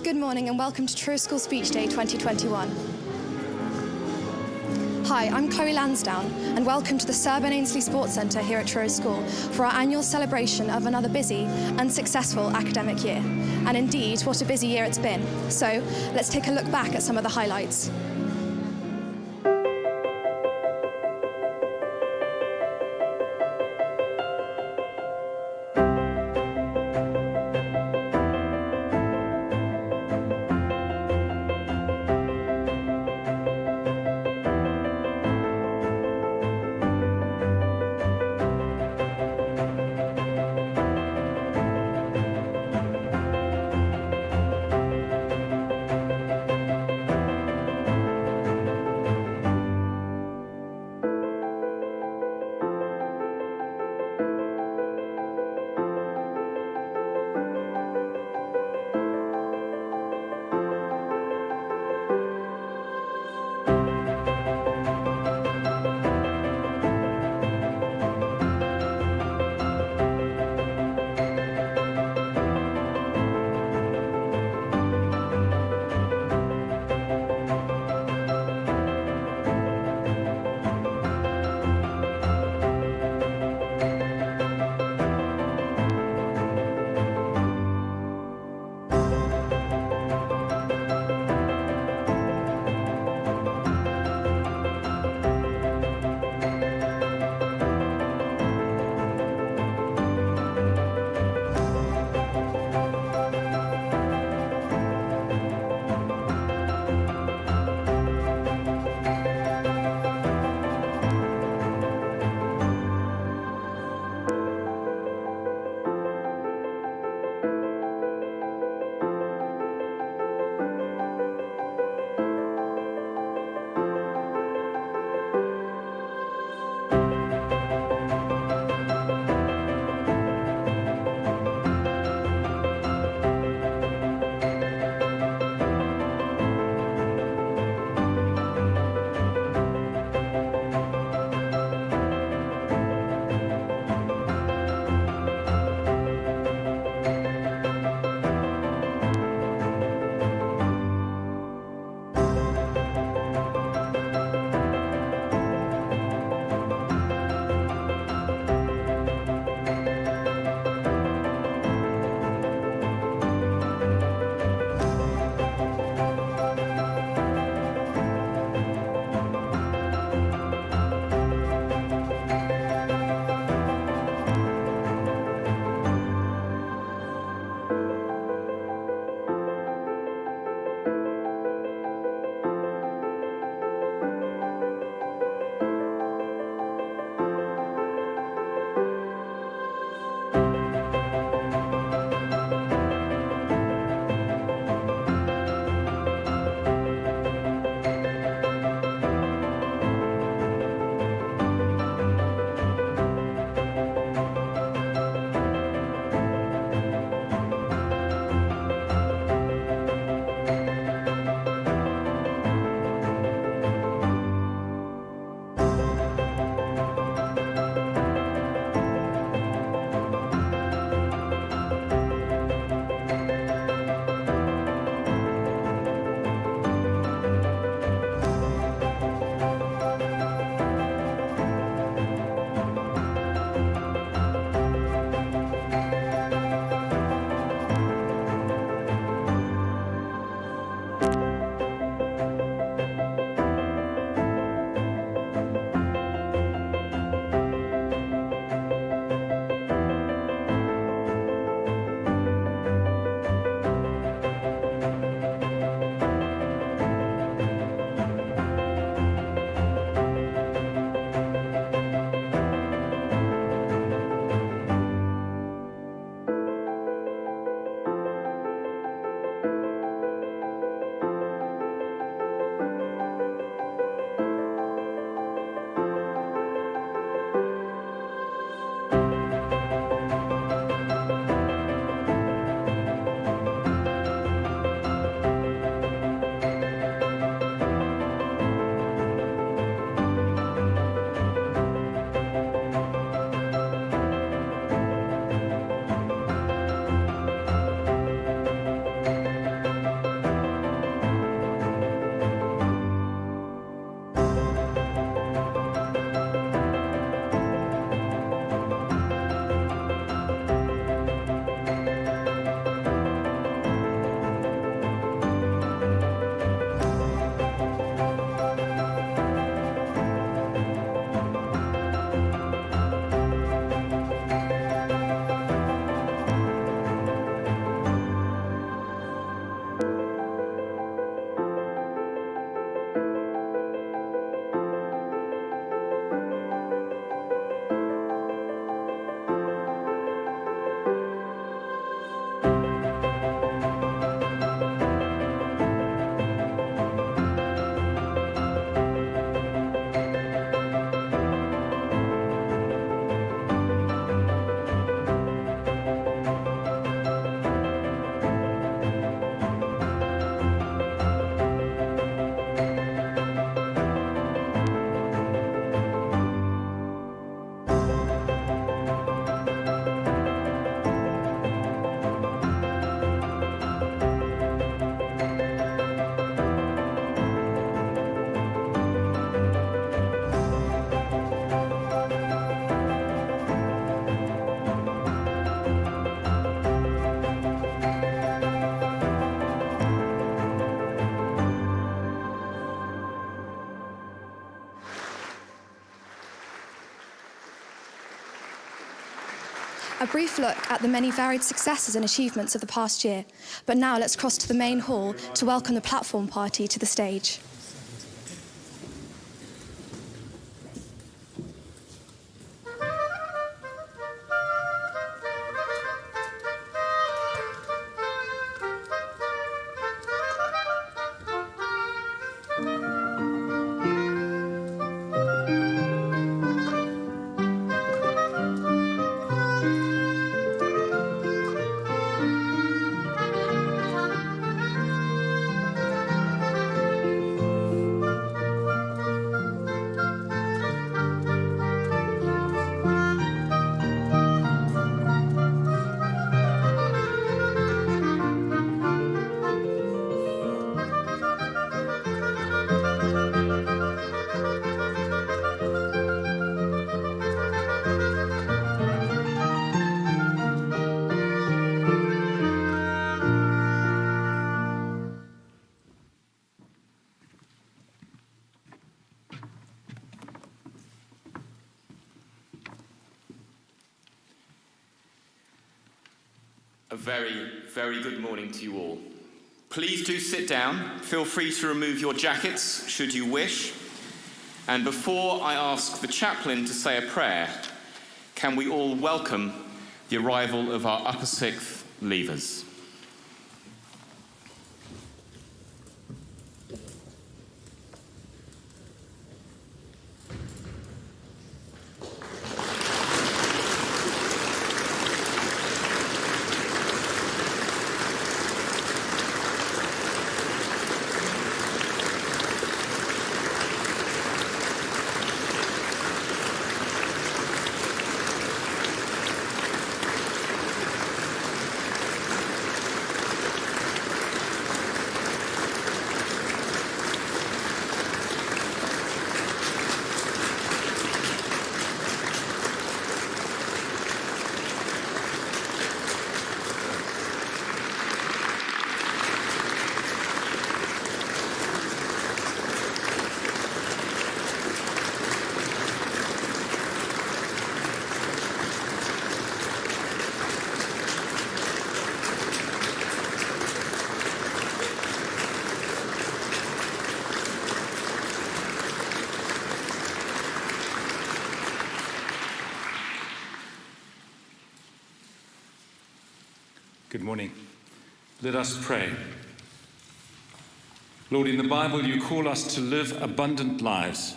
Good morning and welcome to Truro School Speech Day 2021. Hi, I'm Chloe Lansdowne and welcome to the Sir Ben Ainslie Sports Centre here at Truro School for our annual celebration of another busy and successful academic year. And indeed, what a busy year it's been. So let's take a look back at some of the highlights. A brief look at the many varied successes and achievements of the past year. But now let's cross to the main hall to welcome the platform party to the stage. A very, very good morning to you all. Please do sit down. Feel free to remove your jackets, should you wish. And before I ask the chaplain to say a prayer, can we all welcome the arrival of our Upper Sixth leavers? Good morning. Let us pray. Lord, in the Bible you call us to live abundant lives.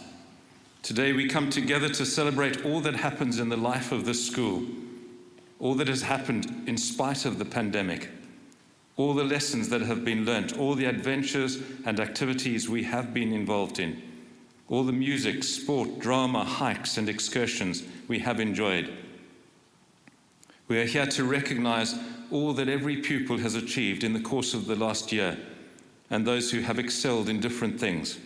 Today we come together to celebrate all that happens in the life of this school, all that has happened in spite of the pandemic, all the lessons that have been learnt, all the adventures and activities we have been involved in, all the music, sport, drama, hikes and excursions we have enjoyed. We are here to recognize all that every pupil has achieved in the course of the last year and those who have excelled in different things.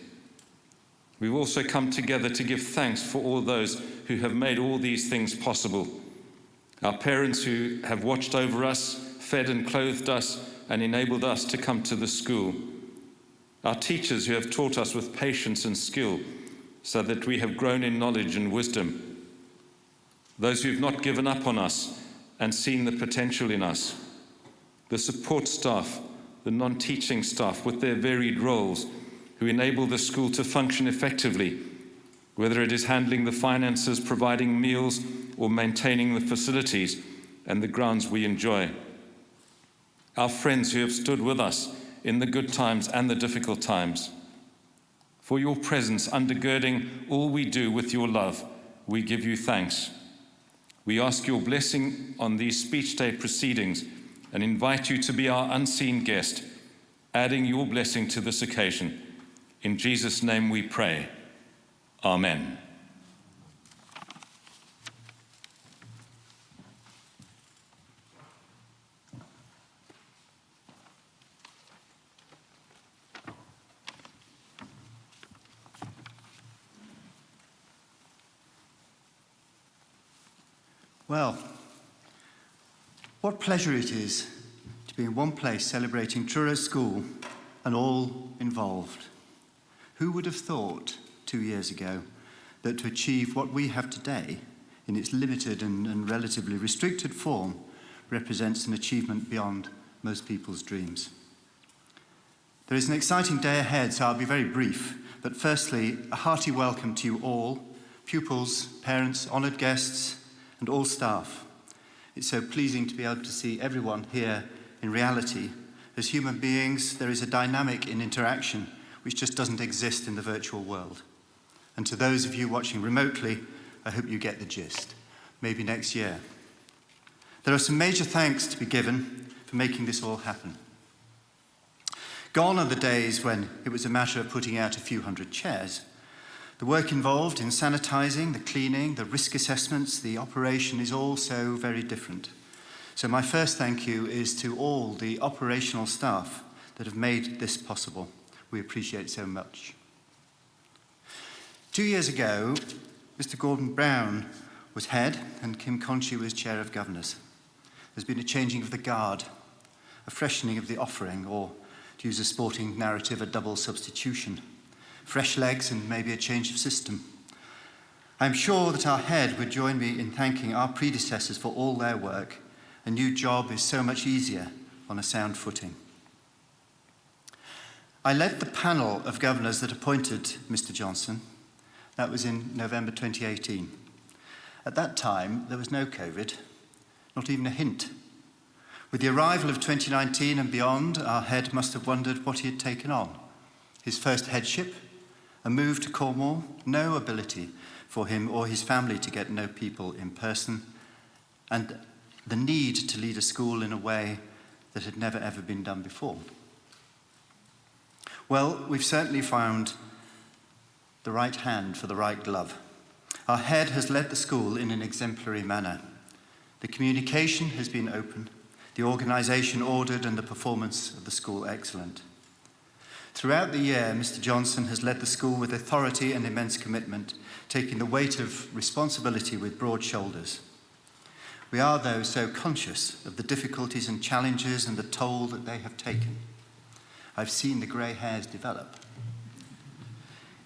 We've also come together to give thanks for all those who have made all these things possible. Our parents who have watched over us, fed and clothed us, and enabled us to come to the school. Our teachers who have taught us with patience and skill so that we have grown in knowledge and wisdom. Those who have not given up on us and seen the potential in us. The support staff, the non-teaching staff with their varied roles who enable the school to function effectively, whether it is handling the finances, providing meals, or maintaining the facilities and the grounds we enjoy. Our friends who have stood with us in the good times and the difficult times. For your presence undergirding all we do with your love, we give you thanks. We ask your blessing on these speech day proceedings and invite you to be our unseen guest, adding your blessing to this occasion. In Jesus' name we pray. Amen. Well, what pleasure it is to be in one place celebrating Truro School and all involved. Who would have thought 2 years ago that to achieve what we have today in its limited and relatively restricted form, represents an achievement beyond most people's dreams. There is an exciting day ahead, so I'll be very brief. But firstly, a hearty welcome to you all, pupils, parents, honoured guests, and all staff. It's so pleasing to be able to see everyone here in reality. As human beings, there is a dynamic in interaction which just doesn't exist in the virtual world. And to those of you watching remotely, I hope you get the gist. Maybe next year. There are some major thanks to be given for making this all happen. Gone are the days when it was a matter of putting out a few hundred chairs. The work involved in sanitising, the cleaning, the risk assessments, the operation is all so very different. So my first thank you is to all the operational staff that have made this possible. We appreciate so much. 2 years ago, Mr. Gordon Brown was head and Kim Conchie was chair of governors. There's been a changing of the guard, a freshening of the offering, or to use a sporting narrative, a double substitution, fresh legs and maybe a change of system. I'm sure that our head would join me in thanking our predecessors for all their work. A new job is so much easier on a sound footing. I led the panel of governors that appointed Mr. Johnson. That was in November 2018. At that time, there was no COVID, not even a hint. With the arrival of 2019 and beyond, our head must have wondered what he had taken on. His first headship, a move to Cornwall, no ability for him or his family to get to know people in person, and the need to lead a school in a way that had never ever been done before. Well, we've certainly found the right hand for the right glove. Our head has led the school in an exemplary manner. The communication has been open, the organisation ordered, and the performance of the school excellent. Throughout the year, Mr. Johnson has led the school with authority and immense commitment, taking the weight of responsibility with broad shoulders. We are, though, so conscious of the difficulties and challenges and the toll that they have taken. I've seen the grey hairs develop.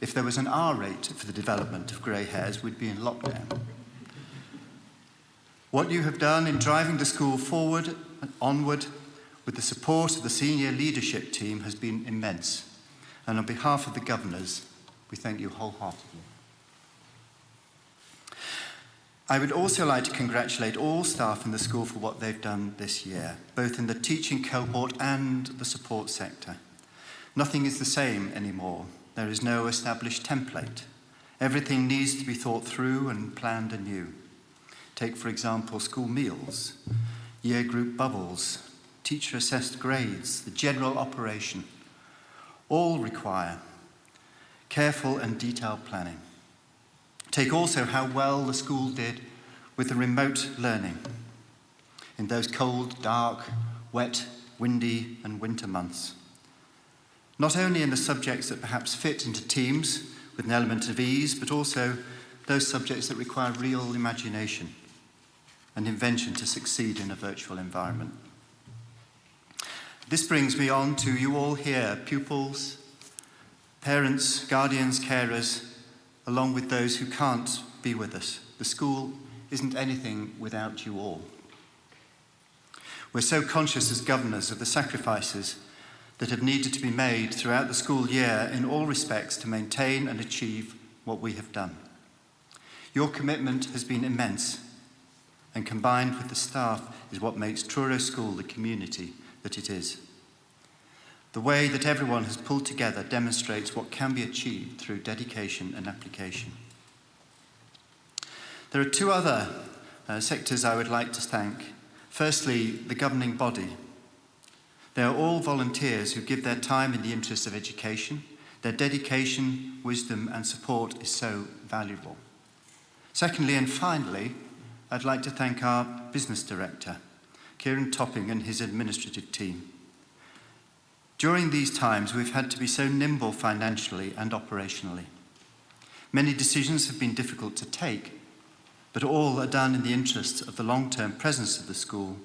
If there was an R rate for the development of grey hairs, we'd be in lockdown. What you have done in driving the school forward and onward with the support of the senior leadership team has been immense. And on behalf of the governors, we thank you wholeheartedly. I would also like to congratulate all staff in the school for what they've done this year, both in the teaching cohort and the support sector. Nothing is the same anymore. There is no established template. Everything needs to be thought through and planned anew. Take, for example, school meals, year group bubbles, teacher-assessed grades, the general operation. All require careful and detailed planning. Take also how well the school did with the remote learning in those cold, dark, wet, windy and winter months. Not only in the subjects that perhaps fit into teams with an element of ease, but also those subjects that require real imagination and invention to succeed in a virtual environment. This brings me on to you all here, pupils, parents, guardians, carers, along with those who can't be with us. The school isn't anything without you all. We're so conscious as governors of the sacrifices that have needed to be made throughout the school year in all respects to maintain and achieve what we have done. Your commitment has been immense, and combined with the staff is what makes Truro School the community that it is. The way that everyone has pulled together demonstrates what can be achieved through dedication and application. There are two other sectors I would like to thank. Firstly, the governing body. They are all volunteers who give their time in the interest of education. Their dedication, wisdom and support is so valuable. Secondly and finally, I'd like to thank our business director, Kieran Topping, and his administrative team. During these times, we've had to be so nimble financially and operationally. Many decisions have been difficult to take, but all are done in the interest of the long-term presence of the school,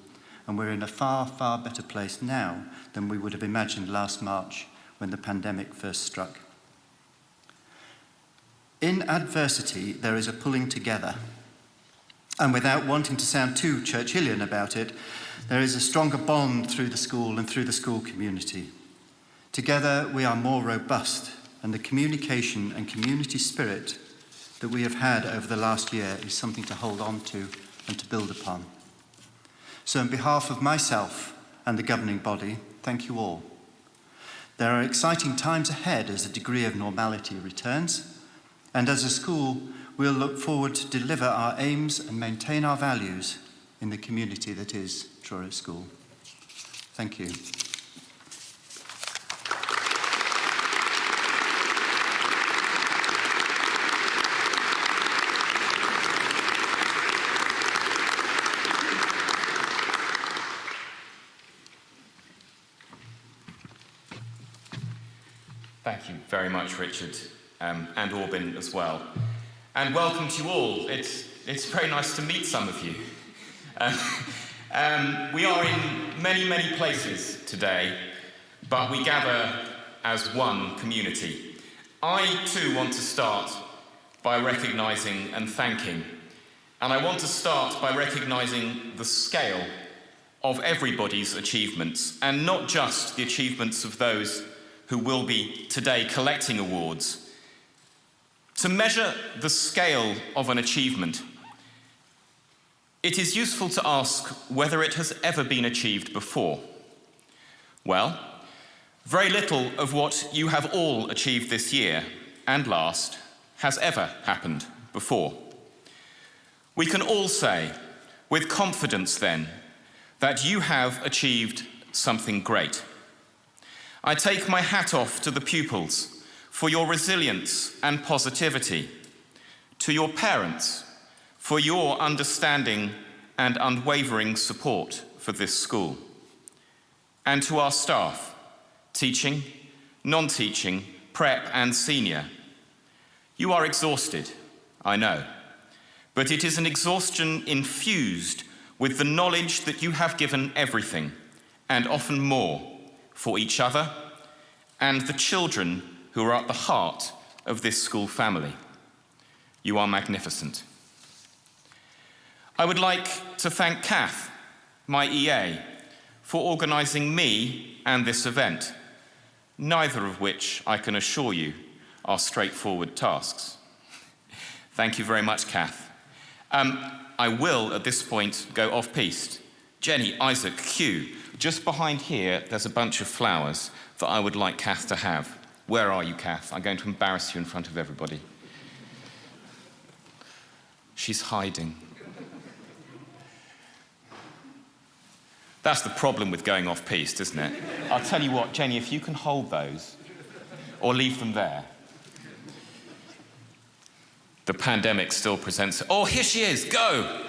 and we're in a far, far better place now than we would have imagined last March when the pandemic first struck. In adversity, there is a pulling together. And without wanting to sound too Churchillian about it, there is a stronger bond through the school and through the school community. Together we are more robust, and the communication and community spirit that we have had over the last year is something to hold on to and to build upon. So on behalf of myself and the governing body, thank you all. There are exciting times ahead as a degree of normality returns, and as a school, we'll look forward to deliver our aims and maintain our values in the community that is Truro School. Thank you. Thank you very much, Richard, and Aubin as well. And welcome to you all. It's very nice to meet some of you. We are in many, many places today, but we gather as one community. I too want to start by recognising and thanking. And I want to start by recognising the scale of everybody's achievements, and not just the achievements of those who will be today collecting awards. To measure the scale of an achievement, it is useful to ask whether it has ever been achieved before. Well, very little of what you have all achieved this year and last has ever happened before. We can all say with confidence then that you have achieved something great. I take my hat off to the pupils for your resilience and positivity, to your parents for your understanding and unwavering support for this school, and to our staff, teaching, non-teaching, prep and senior. You are exhausted, I know, but it is an exhaustion infused with the knowledge that you have given everything, and often more, for each other and the children who are at the heart of this school family. You are magnificent. I would like to thank Kath, my EA, for organising me and this event, neither of which, I can assure you, are straightforward tasks. Thank you very much, Kath. I will, at this point, go off-piste. Jenny, Isaac, Hugh, just behind here, there's a bunch of flowers that I would like Kath to have. Where are you, Kath? I'm going to embarrass you in front of everybody. She's hiding. That's the problem with going off-piste, isn't it? I'll tell you what, Jenny, if you can hold those, or leave them there. The pandemic still presents... Oh, here she is, go!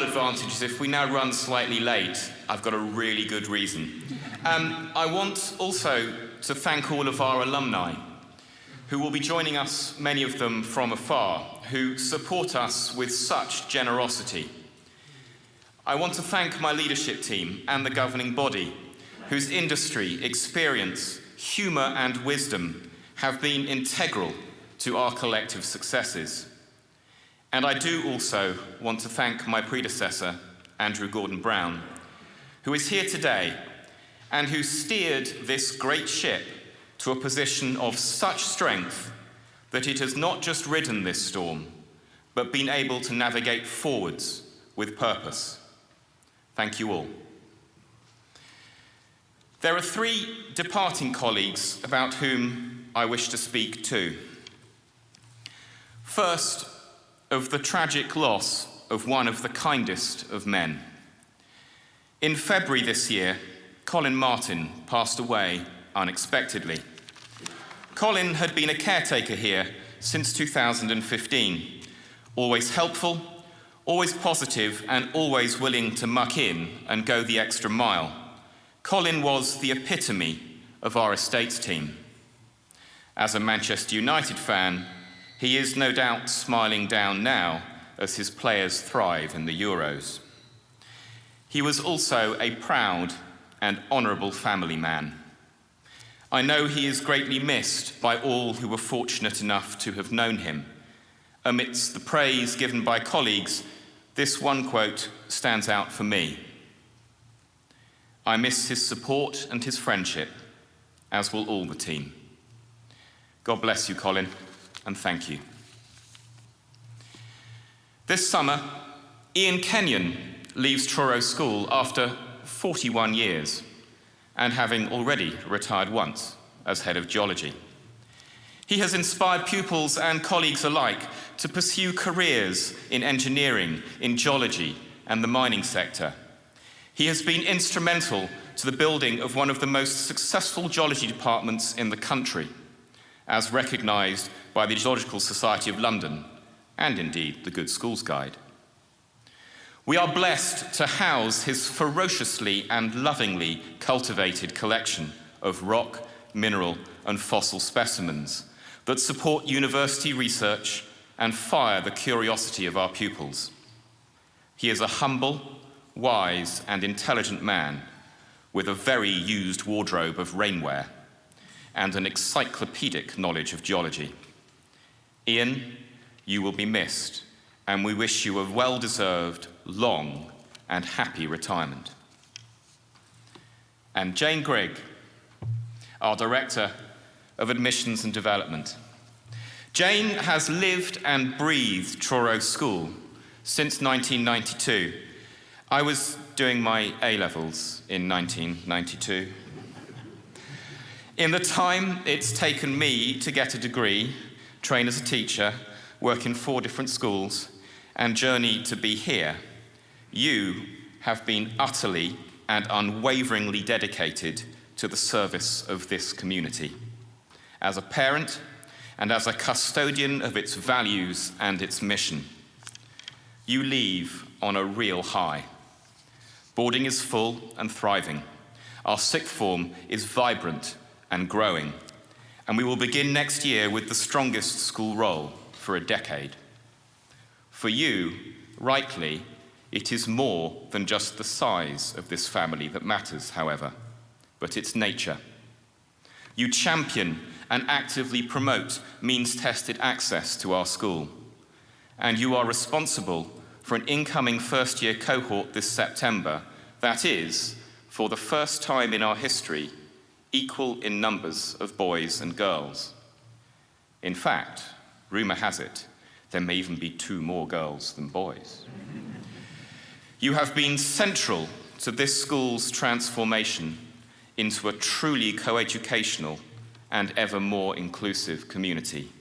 Advantage is if we now run slightly late, I've got a really good reason. I want also to thank all of our alumni who will be joining us, many of them from afar, who support us with such generosity. I want to thank my leadership team and the governing body, whose industry, experience, humour and wisdom have been integral to our collective successes. And I do also want to thank my predecessor, Andrew Gordon-Brown, who is here today and who steered this great ship to a position of such strength that it has not just ridden this storm, but been able to navigate forwards with purpose. Thank you all. There are 3 departing colleagues about whom I wish to speak too. First, of the tragic loss of one of the kindest of men. In February this year, Colin Martin passed away unexpectedly. Colin had been a caretaker here since 2015, always helpful, Always positive and always willing to muck in and go the extra mile, Colin was the epitome of our estates team. As a Manchester United fan, he is no doubt smiling down now as his players thrive in the Euros. He was also a proud and honourable family man. I know he is greatly missed by all who were fortunate enough to have known him. Amidst the praise given by colleagues, this one quote stands out for me. "I miss his support and his friendship, as will all the team." God bless you, Colin, and thank you. This summer, Ian Kenyon leaves Truro School after 41 years and having already retired once as head of geology. He has inspired pupils and colleagues alike to pursue careers in engineering, in geology, and the mining sector. He has been instrumental to the building of one of the most successful geology departments in the country, as recognised by the Geological Society of London, and indeed the Good Schools Guide. We are blessed to house his ferociously and lovingly cultivated collection of rock, mineral, and fossil specimens that support university research and fire the curiosity of our pupils. He is a humble, wise, and intelligent man with a very used wardrobe of rainwear and an encyclopedic knowledge of geology. Ian, you will be missed, and we wish you a well-deserved, long, and happy retirement. And Jane Grigg, our Director of Admissions and Development. Jane has lived and breathed Truro School since 1992. I was doing my A-levels in 1992. In the time it's taken me to get a degree, train as a teacher, work in 4 different schools, and journey to be here, you have been utterly and unwaveringly dedicated to the service of this community. As a parent and as a custodian of its values and its mission, you leave on a real high. Boarding is full and thriving. Our sixth form is vibrant and growing, and we will begin next year with the strongest school roll for a decade. For you, rightly, it is more than just the size of this family that matters, however, but its nature. You champion and actively promote means-tested access to our school, and you are responsible for an incoming first-year cohort this September that is, for the first time in our history, equal in numbers of boys and girls. In fact, rumour has it, there may even be 2 more girls than boys. You have been central to this school's transformation into a truly coeducational and ever more inclusive community.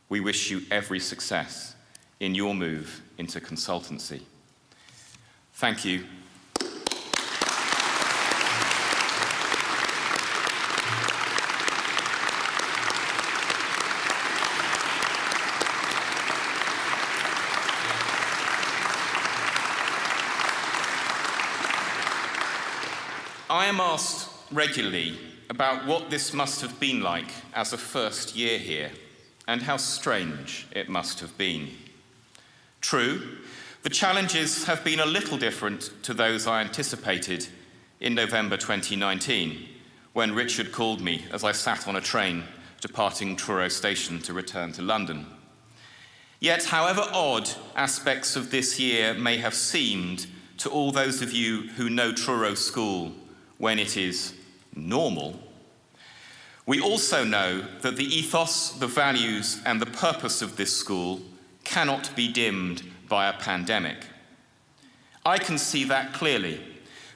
We wish you every success in your move into consultancy. Thank you. I am asked regularly about what this must have been like as a first year here, and how strange it must have been. True, the challenges have been a little different to those I anticipated in November 2019, when Richard called me as I sat on a train departing Truro station to return to London. Yet, however odd aspects of this year may have seemed to all those of you who know Truro School when it is normal, we also know that the ethos, the values, and the purpose of this school cannot be dimmed by a pandemic. I can see that clearly,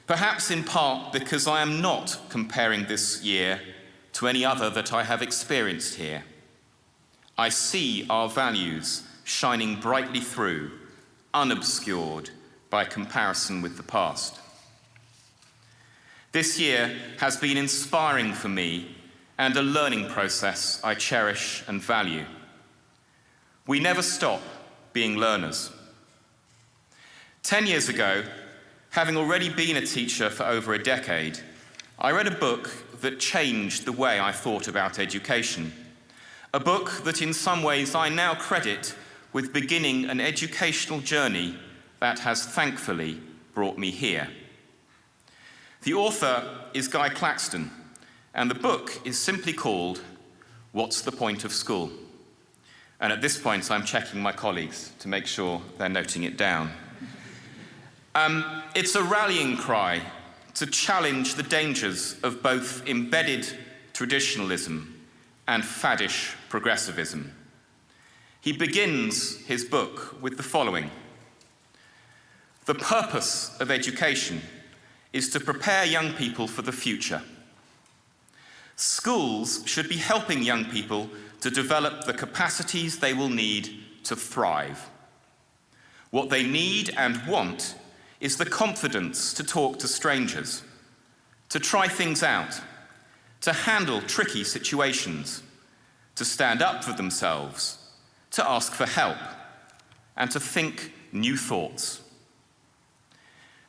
perhaps in part because I am not comparing this year to any other that I have experienced here. I see our values shining brightly through, unobscured by comparison with the past. This year has been inspiring for me and a learning process I cherish and value. We never stop being learners. 10 years ago, having already been a teacher for over a decade, I read a book that changed the way I thought about education. A book that in some ways I now credit with beginning an educational journey that has thankfully brought me here. The author is Guy Claxton, and the book is simply called What's the Point of School? And at this point, I'm checking my colleagues to make sure they're noting it down. It's a rallying cry to challenge the dangers of both embedded traditionalism and faddish progressivism. He begins his book with the following: "The purpose of education is to prepare young people for the future. Schools should be helping young people to develop the capacities they will need to thrive. What they need and want is the confidence to talk to strangers, to try things out, to handle tricky situations, to stand up for themselves, to ask for help, and to think new thoughts.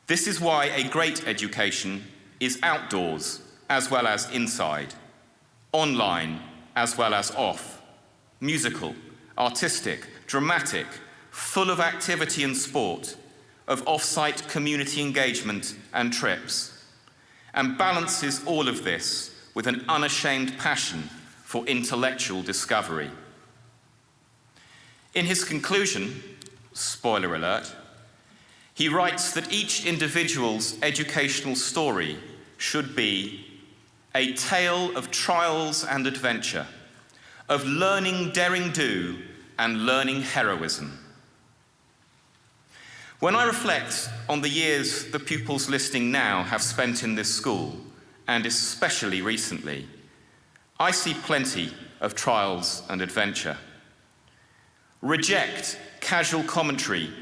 This is why a great education is outdoors as well as inside, online as well as off, musical, artistic, dramatic, full of activity and sport, of off-site community engagement and trips, and balances all of this with an unashamed passion for intellectual discovery." In his conclusion, spoiler alert, he writes that each individual's educational story should be a tale of trials and adventure, of learning daring do and learning heroism. When I reflect on the years the pupils listening now have spent in this school, and especially recently, I see plenty of trials and adventure. Reject casual commentary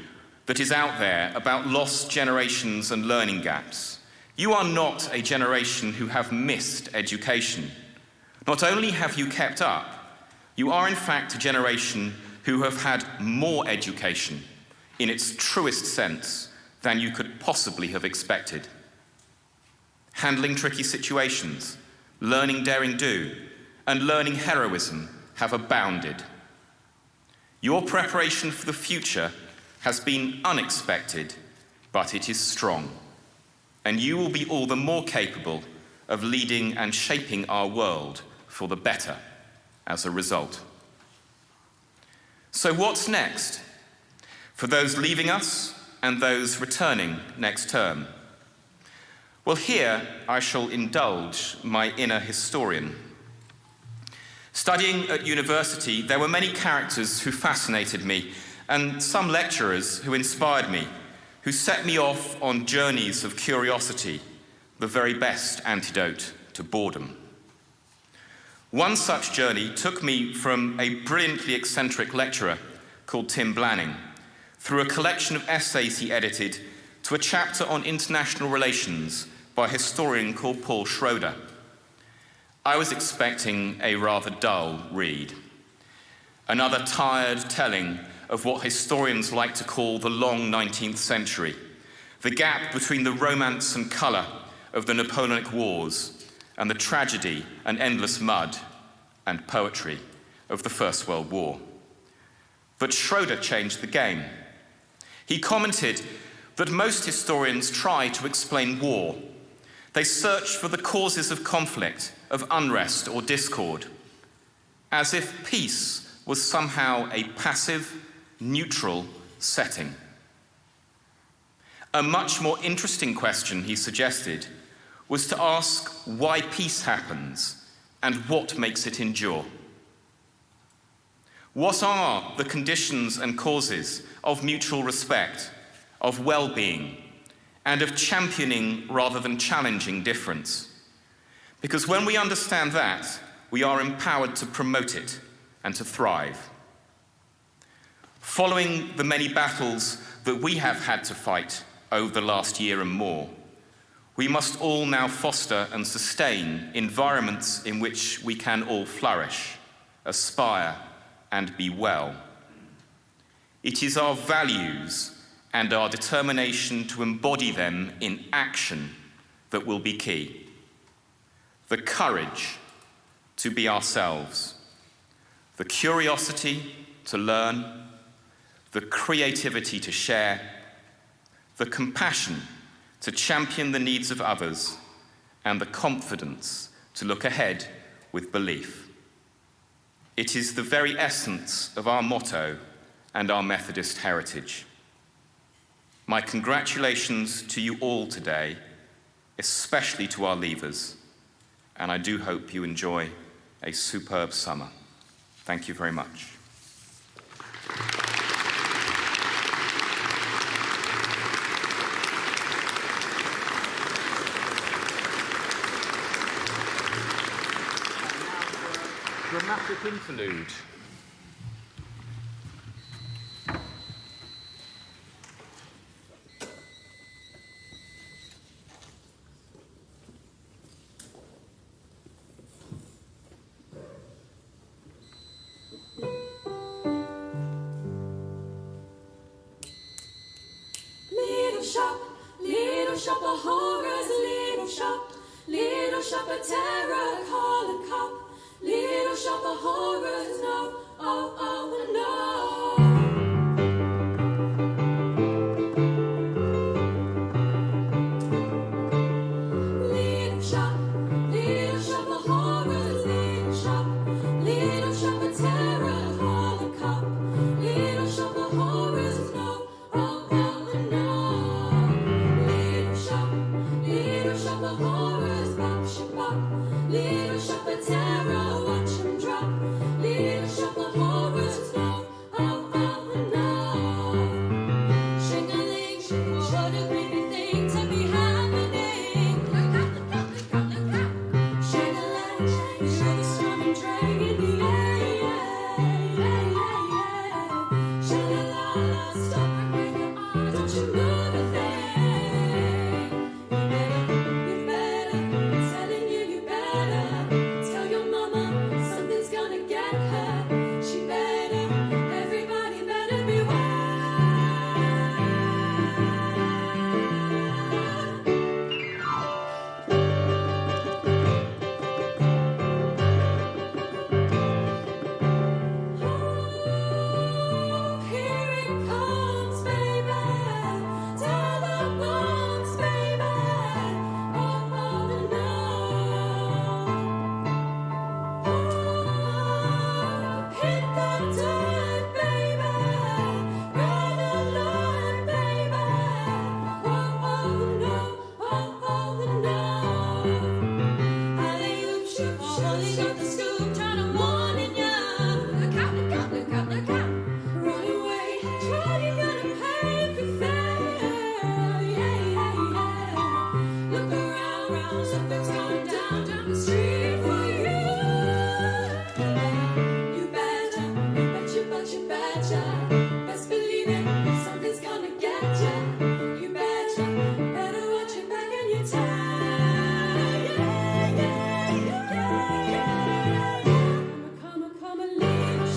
that is out there about lost generations and learning gaps. You are not a generation who have missed education. Not only have you kept up, you are in fact a generation who have had more education in its truest sense than you could possibly have expected. Handling tricky situations, learning daring do, and learning heroism have abounded. Your preparation for the future has been unexpected, but it is strong, and you will be all the more capable of leading and shaping our world for the better as a result. So what's next for those leaving us and those returning next term? Well, here I shall indulge my inner historian. Studying at university, there were many characters who fascinated me, and some lecturers who inspired me, who set me off on journeys of curiosity, the very best antidote to boredom. One such journey took me from a brilliantly eccentric lecturer called Tim Blanning, through a collection of essays he edited, to a chapter on international relations by a historian called Paul Schroeder. I was expecting a rather dull read, another tired telling of what historians like to call the long 19th century, the gap between the romance and colour of the Napoleonic Wars and the tragedy and endless mud and poetry of the First World War. But Schroeder changed the game. He commented that most historians try to explain war. They search for the causes of conflict, of unrest or discord, as if peace was somehow a passive, neutral setting. A much more interesting question, he suggested, was to ask why peace happens and what makes it endure. What are the conditions and causes of mutual respect, of well-being, and of championing rather than challenging difference? Because when we understand that, we are empowered to promote it and to thrive. Following the many battles that we have had to fight over the last year and more, we must all now foster and sustain environments in which we can all flourish, aspire, and be well. It is our values and our determination to embody them in action that will be key. The courage to be ourselves, the curiosity to learn, the creativity to share, the compassion to champion the needs of others, and the confidence to look ahead with belief. It is the very essence of our motto and our Methodist heritage. My congratulations to you all today, especially to our leavers, and I do hope you enjoy a superb summer. Thank you very much. Dramatic interlude. Little shop of horrors, little shop of terror, call a cop. Little shop of horrors, no, oh, oh, no. Little shop of horrors, little shop of terror, call a cop. Little shop of horrors, no, oh, oh, no. Little shop of horrors, bop, shabop. Little shop of terror, watch 'em drop. Little shop of horrors, no, oh, oh, no. Shing-a-ling, what a creepy thing to be happening. Look out. Shang-a-lang, you show the storm and drag in the air. Sha-la-la-la, stop and break your arms, don't you move a thing. You better, I'm telling you, you better. Tell your mama something's gonna get her. She better, everybody better beware. Here it comes, baby. Tell the bones, baby. Oh, oh, no. Hit the dirt, baby. Run along, baby. Oh, oh, no. Oh, oh, no. Alley-oop, shoot, surely got the scoop, trying to warn ya. Look out. Run away, try you gonna pay for fair. Yeah. Look around, something's going down the street for you. You betcha, best believe it, something's gonna get ya. You betcha, better watch your back and your tie. Yeah. Come a little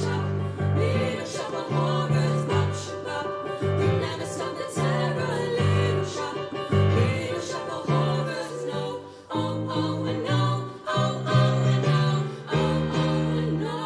shop of horrors, bop, shabop. You never stop the terror. Little shop of horrors, no, oh, oh, no, oh, oh, no, oh, oh, no.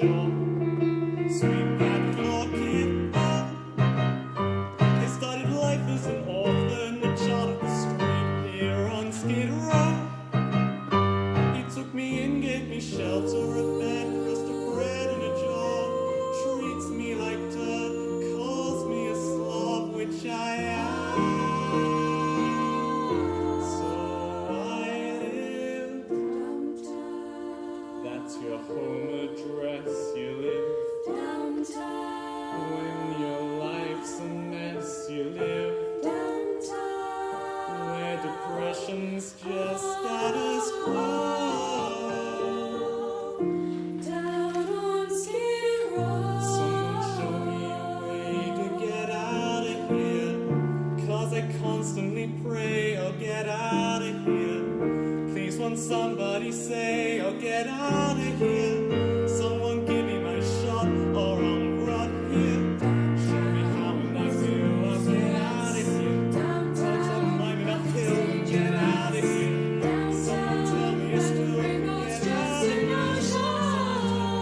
job. Sweet black floor kid. I started life as an orphan, a child of the street here on Skid Row. He took me in, gave me shelter, a bed, crust of bread and a jar. Treats me like dirt, calls me a slob, which I am. So I live. That's your home address, you live. Downtown. When your life's a mess, you live. Downtown. Where depression's just status quo. Down on Skid Row. Someone show me a way to get out of here. 'Cause I constantly pray I'll get out of here. Please won't somebody say I'll get out of here. Someone give me my shot or I'll rot here. Show me how and I will, I'll get out of here. Touch on climb it uphill and get out of here. Someone tell me a story, get out of here. Someone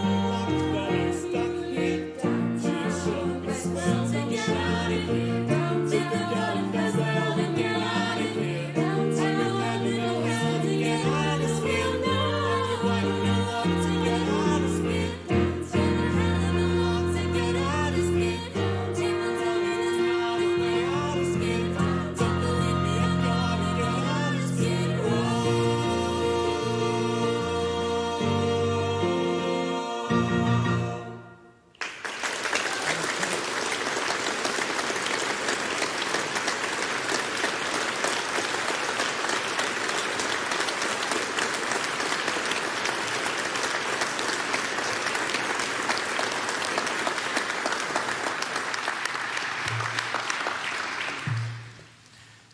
that I'm stuck here. Please show me swell, don't get out of here. If you got it, that's well, then get out of here. I'm having no hell to get out of here. I'm writing a lot to get out of here. I'm having a lot to get out of here. People tell me there's not a way out of here. Don't believe me, I've gotta get out of here.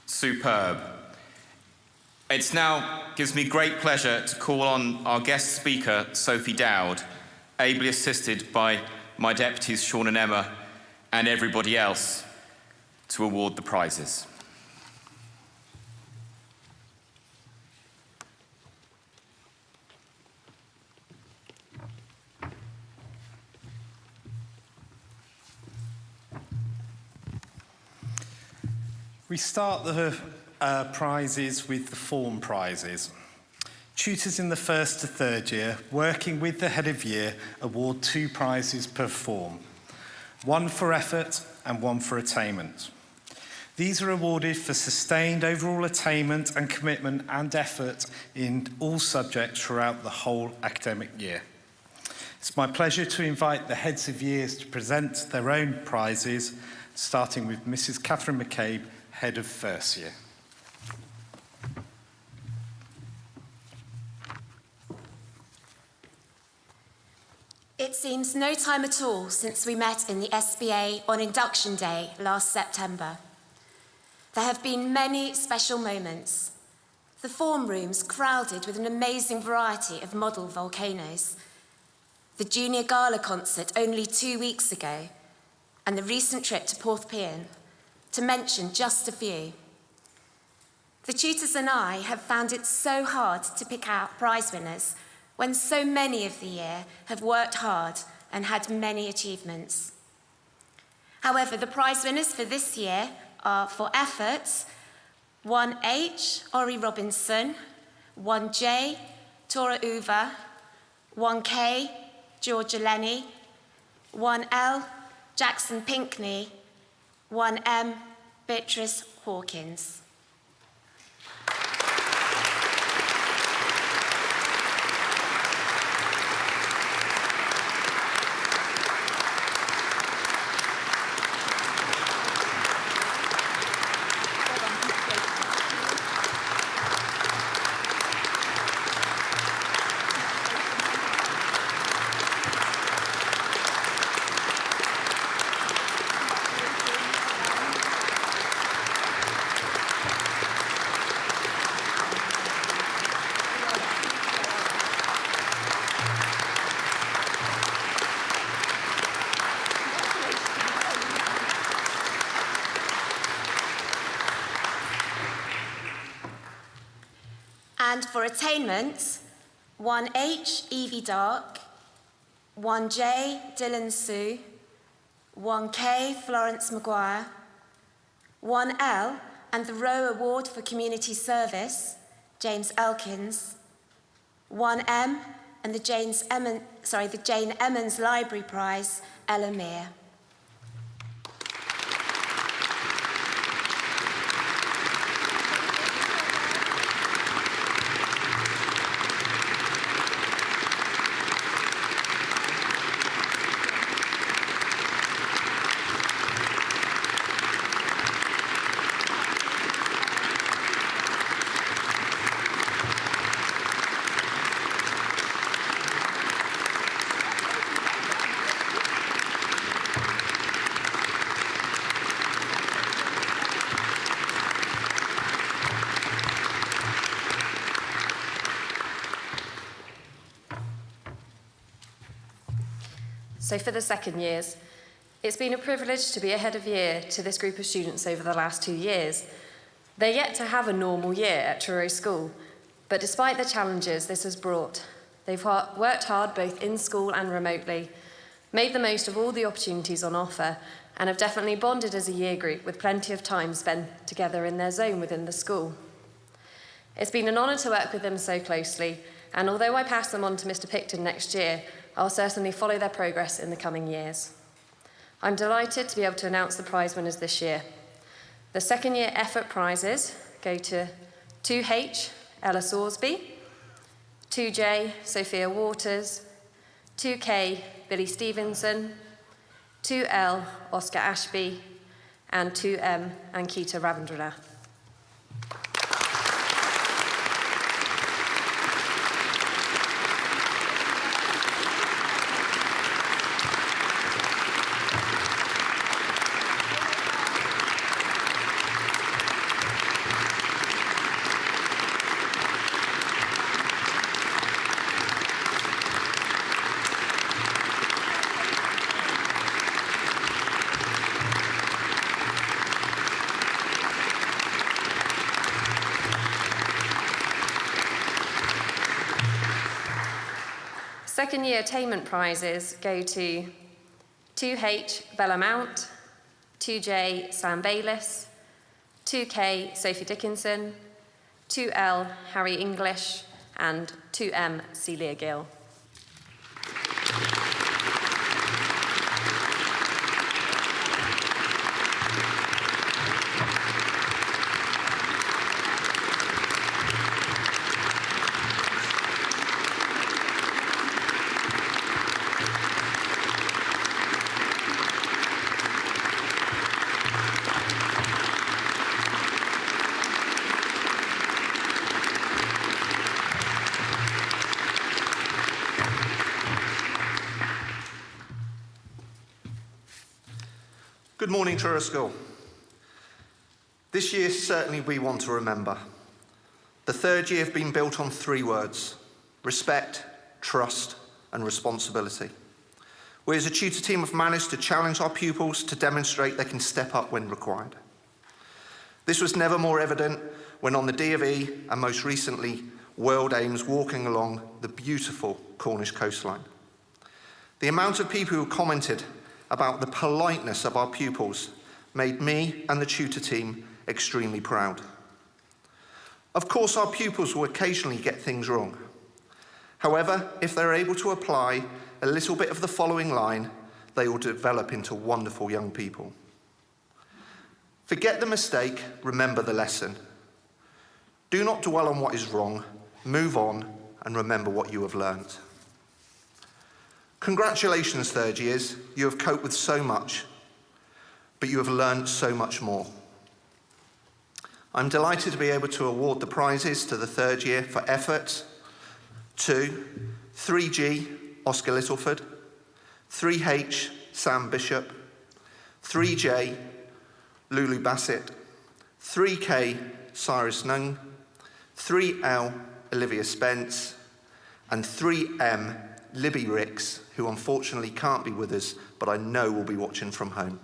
Superb. It now gives me great pleasure to call on our guest speaker, Sophie Dowd, ably assisted by my deputies Shaun and Emma and everybody else, to award the prizes. We start the prizes with the form prizes. Tutors in the 1st to 3rd year, working with the head of year, award 2 prizes per form, 1 for effort and 1 for attainment. These are awarded for sustained overall attainment and commitment and effort in all subjects throughout the whole academic year. It's my pleasure to invite the heads of years to present their own prizes, starting with Mrs. Cathrine McCabe, head of 1st year. It seems no time at all since we met in the SBA on Induction Day last September. There have been many special moments. The form rooms crowded with an amazing variety of model volcanoes. The Junior Gala concert only 2 weeks ago, and the recent trip to Porthpearn, to mention just a few. The tutors and I have found it so hard to pick out prize winners when so many of the year have worked hard and had many achievements. However, the prize winners for this year are for efforts: 1H, Ori Robinson; 1J, Tora Uva; 1K, Georgia Lenny; 1L, Jackson Pinkney; 1M, Beatrice Hawkins. And for attainment, 1H, Evie Dark; 1J, Dylan Sue. 1K, Florence Maguire. 1L, and the Rowe Award for Community Service, James Elkins. 1M, and the Jane Emmons Library Prize, Ella Meir. So for the second years, it's been a privilege to be a head of year to this group of students over the last 2 years. They're yet to have a normal year at Truro School, but despite the challenges this has brought, they've worked hard both in school and remotely, made the most of all the opportunities on offer, and have definitely bonded as a year group with plenty of time spent together in their zone within the school. It's been an honour to work with them so closely, and although I pass them on to Mr. Picton next year, I'll certainly follow their progress in the coming years. I'm delighted to be able to announce the prize winners this year. The second year effort prizes go to 2H, Ella Sorsby, 2J, Sophia Waters, 2K, Billy Stevenson, 2L, Oscar Ashby, and 2M, Ankita Ravindranath. Second year attainment prizes go to 2H, Bella Mount, 2J, Sam Bayliss, 2K, Sophie Dickinson, 2L, Harry English, and 2M, Celia Gill. Good morning, Truro School. This year, certainly we want to remember. The third year have been built on 3 words: respect, trust, and responsibility. We as a tutor team have managed to challenge our pupils to demonstrate they can step up when required. This was never more evident when on the D of E and most recently World Aims walking along the beautiful Cornish coastline. The amount of people who commented about the politeness of our pupils made me and the tutor team extremely proud. Of course, our pupils will occasionally get things wrong. However, if they're able to apply a little bit of the following line, they will develop into wonderful young people. Forget the mistake, remember the lesson. Do not dwell on what is wrong, move on, and remember what you have learned. Congratulations, third years. You have coped with so much, but you have learned so much more. I'm delighted to be able to award the prizes to the third year for effort to 3G, Oscar Littleford, 3H, Sam Bishop, 3J, Lulu Bassett, 3K, Cyrus Nung, 3L, Olivia Spence, and 3M, Libby Ricks, who unfortunately can't be with us, but I know will be watching from home.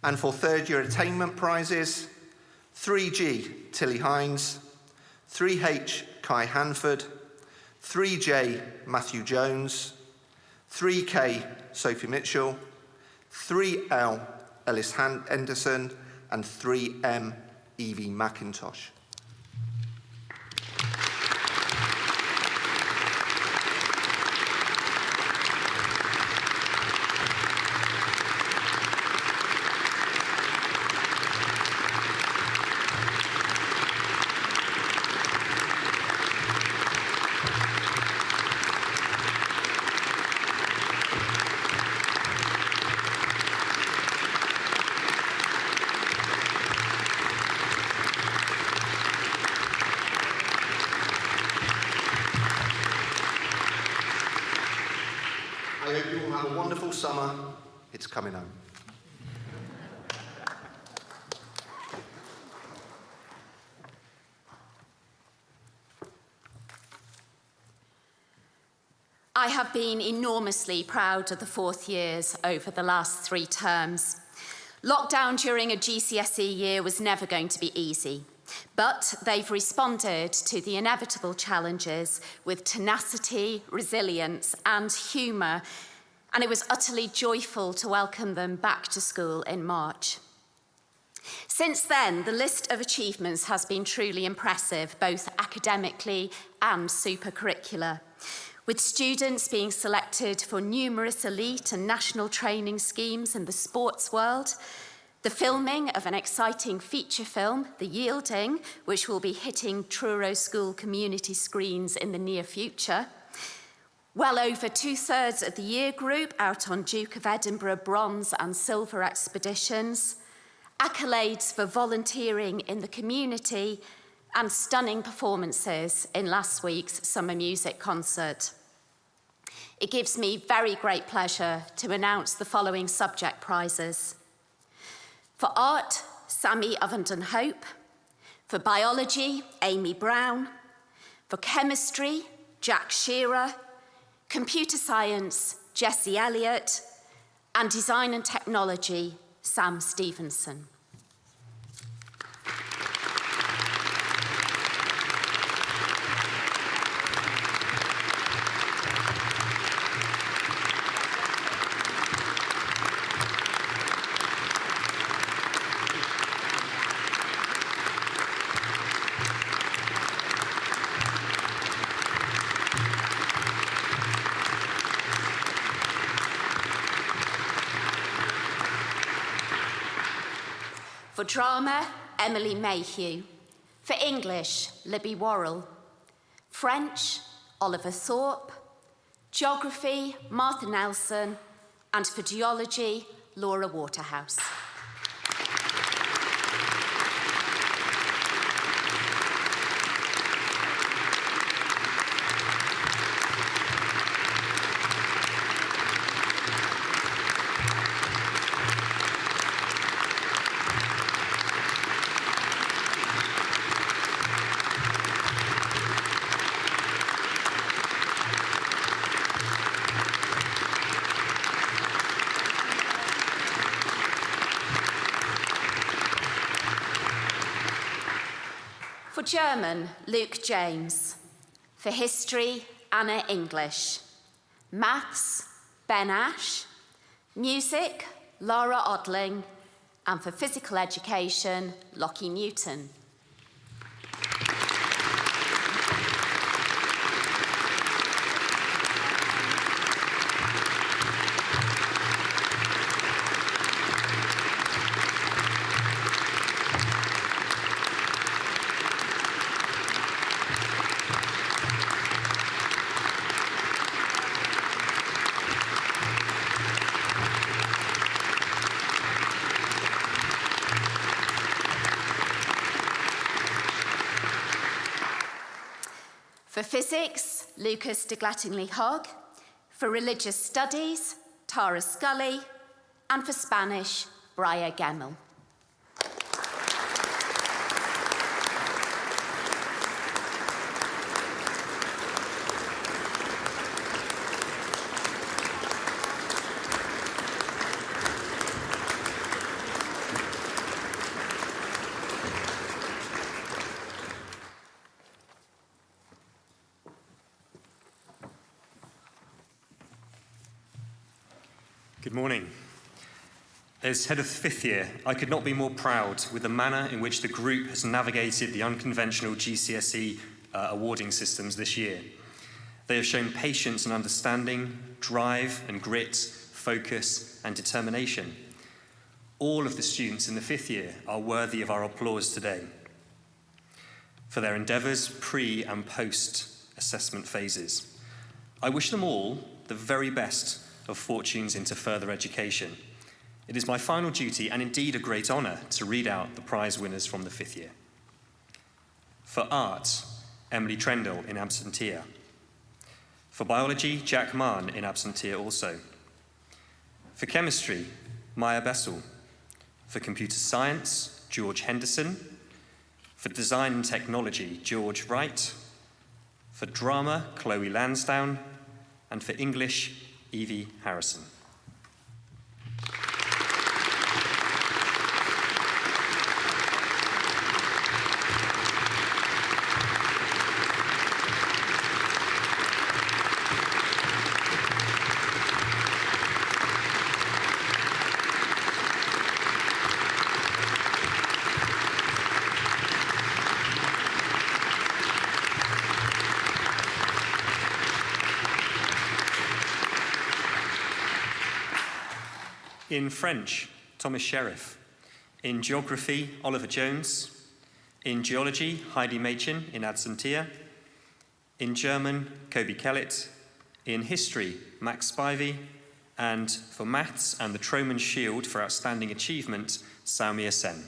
And for third year attainment prizes, 3G Tilly Hines, 3H Kai Hanford, 3J Matthew Jones, 3K Sophie Mitchell, 3L Ellis Henderson, and 3M Evie McIntosh. I hope you all have a wonderful summer. It's coming home. I have been enormously proud of the fourth years over the last 3 terms. Lockdown during a GCSE year was never going to be easy, but they've responded to the inevitable challenges with tenacity, resilience, and humour, and it was utterly joyful to welcome them back to school in March. Since then, the list of achievements has been truly impressive, both academically and supercurricular, with students being selected for numerous elite and national training schemes in the sports world, the filming of an exciting feature film, The Yielding, which will be hitting Truro School community screens in the near future, well over 2/3 of the year group out on Duke of Edinburgh bronze and silver expeditions, accolades for volunteering in the community, and stunning performances in last week's summer music concert. It gives me very great pleasure to announce the following subject prizes. For art, Sammy Ovenden Hope. For biology, Amy Brown. For chemistry, Jack Shearer. Computer science, Jessie Elliott. And design and technology, Sam Stevenson. For drama, Emily Mayhew. For English, Libby Worrell. French, Oliver Thorpe. Geography, Martha Nelson. And for geology, Laura Waterhouse. For German, Luke James. For history, Anna English. Maths, Ben Ash. Music, Laura Odling. And for physical education, Lockie Newton. For physics, Lucas de Glattingley-Hogg. For religious studies, Tara Scully. And for Spanish, Briar Gemmell. Good morning. As head of fifth year, I could not be more proud with the manner in which the group has navigated the unconventional GCSE awarding systems this year. They have shown patience and understanding, drive and grit, focus and determination. All of the students in the fifth year are worthy of our applause today for their endeavours pre and post assessment phases. I wish them all the very best of fortunes into further education. It is my final duty, and indeed a great honour, to read out the prize winners from the fifth year. For art, Emily Trendle in absentia. For biology, Jack Mann in absentia also. For chemistry, Maya Bessel. For computer science, George Henderson. For design and technology, George Wright. For drama, Chloe Lansdowne. And for English, Evie Harrison. In French, Thomas Sheriff. In geography, Oliver Jones. In geology, Heidi Machin in absentia. In German, Kobe Kellett. In history, Max Spivey. And for maths and the Troman Shield for outstanding achievement, Saumya Sen.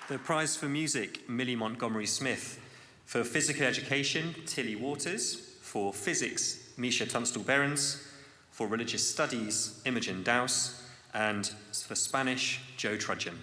The prize for music, Millie Montgomery Smith. For physical education, Tilly Waters. For physics, Misha Tunstall-Behrens. For religious studies, Imogen Dowse. And for Spanish, Joe Trudgeon.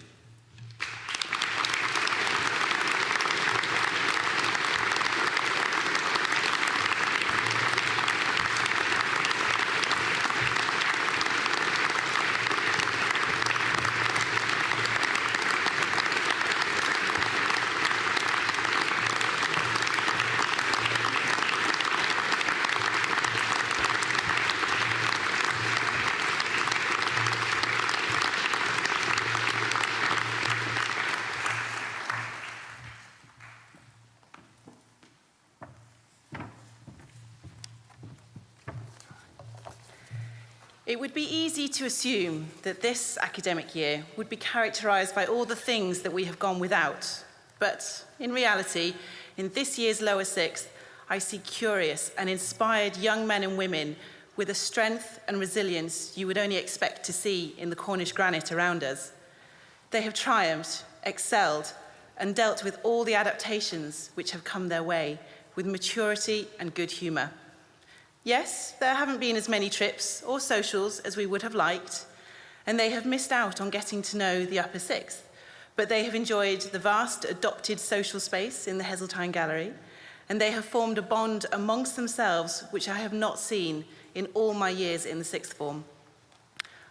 It would be easy to assume that this academic year would be characterised by all the things that we have gone without. But in reality, in this year's lower sixth, I see curious and inspired young men and women with a strength and resilience you would only expect to see in the Cornish granite around us. They have triumphed, excelled, and dealt with all the adaptations which have come their way with maturity and good humour. Yes, there haven't been as many trips or socials as we would have liked, and they have missed out on getting to know the upper sixth, but they have enjoyed the vast adopted social space in the Heseltine Gallery, and they have formed a bond amongst themselves which I have not seen in all my years in the sixth form.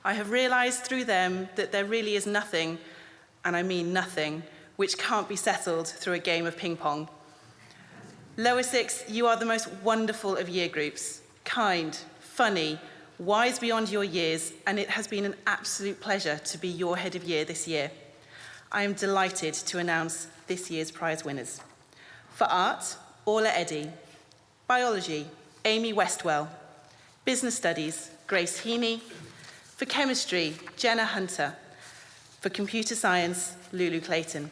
I have realised through them that there really is nothing, and I mean nothing, which can't be settled through a game of ping pong. Lower sixth, you are the most wonderful of year groups. Kind, funny, wise beyond your years, and it has been an absolute pleasure to be your head of year this year. I am delighted to announce this year's prize winners. For art, Orla Eddy. Biology, Amy Westwell. Business studies, Grace Heaney. For chemistry, Jenna Hunter. For computer science, Lulu Clayton.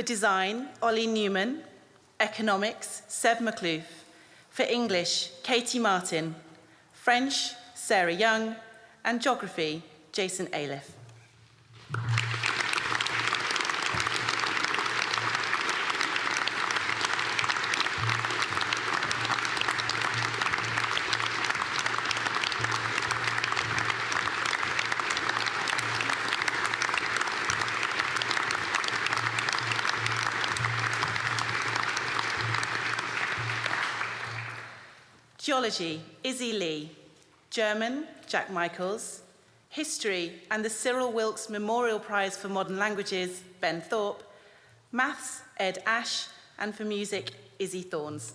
For design, Ollie Newman. Economics, Seb McClough. For English, Katie Martin. French, Sarah Young. And geography, Jason Aliff. Geology, Izzy Lee. German, Jack Michaels. History and the Cyril Wilkes Memorial Prize for Modern Languages, Ben Thorpe. Maths, Ed Ash. And for music, Izzy Thorns.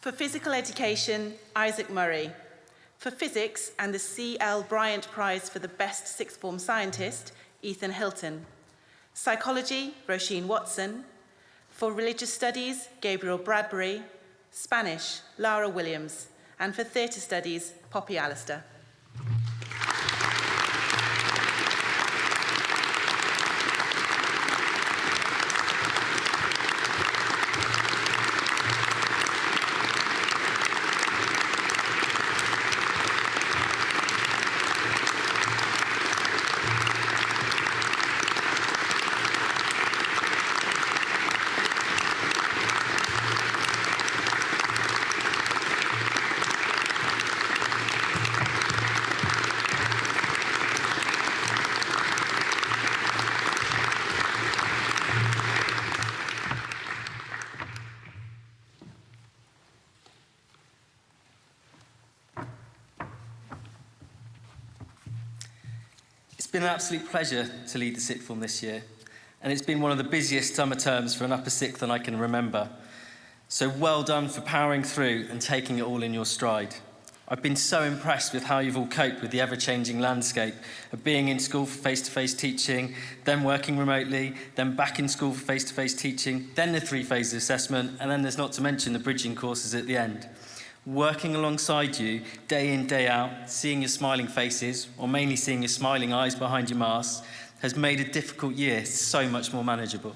For physical education, Isaac Murray. For physics and the C.L. Bryant Prize for the Best Sixth Form Scientist, Ethan Hilton. Psychology, Roisin Watson. For religious studies, Gabriel Bradbury. Spanish, Lara Williams. And for theatre studies, Poppy Alistair. It's been an absolute pleasure to lead the sixth form this year, and it's been one of the busiest summer terms for an upper sixth than I can remember. So well done for powering through and taking it all in your stride. I've been so impressed with how you've all coped with the ever-changing landscape of being in school for face-to-face teaching, then working remotely, then back in school for face-to-face teaching, then the 3-phase assessment, and then there's not to mention the bridging courses at the end. Working alongside you, day in, day out, seeing your smiling faces, or mainly seeing your smiling eyes behind your masks, has made a difficult year so much more manageable.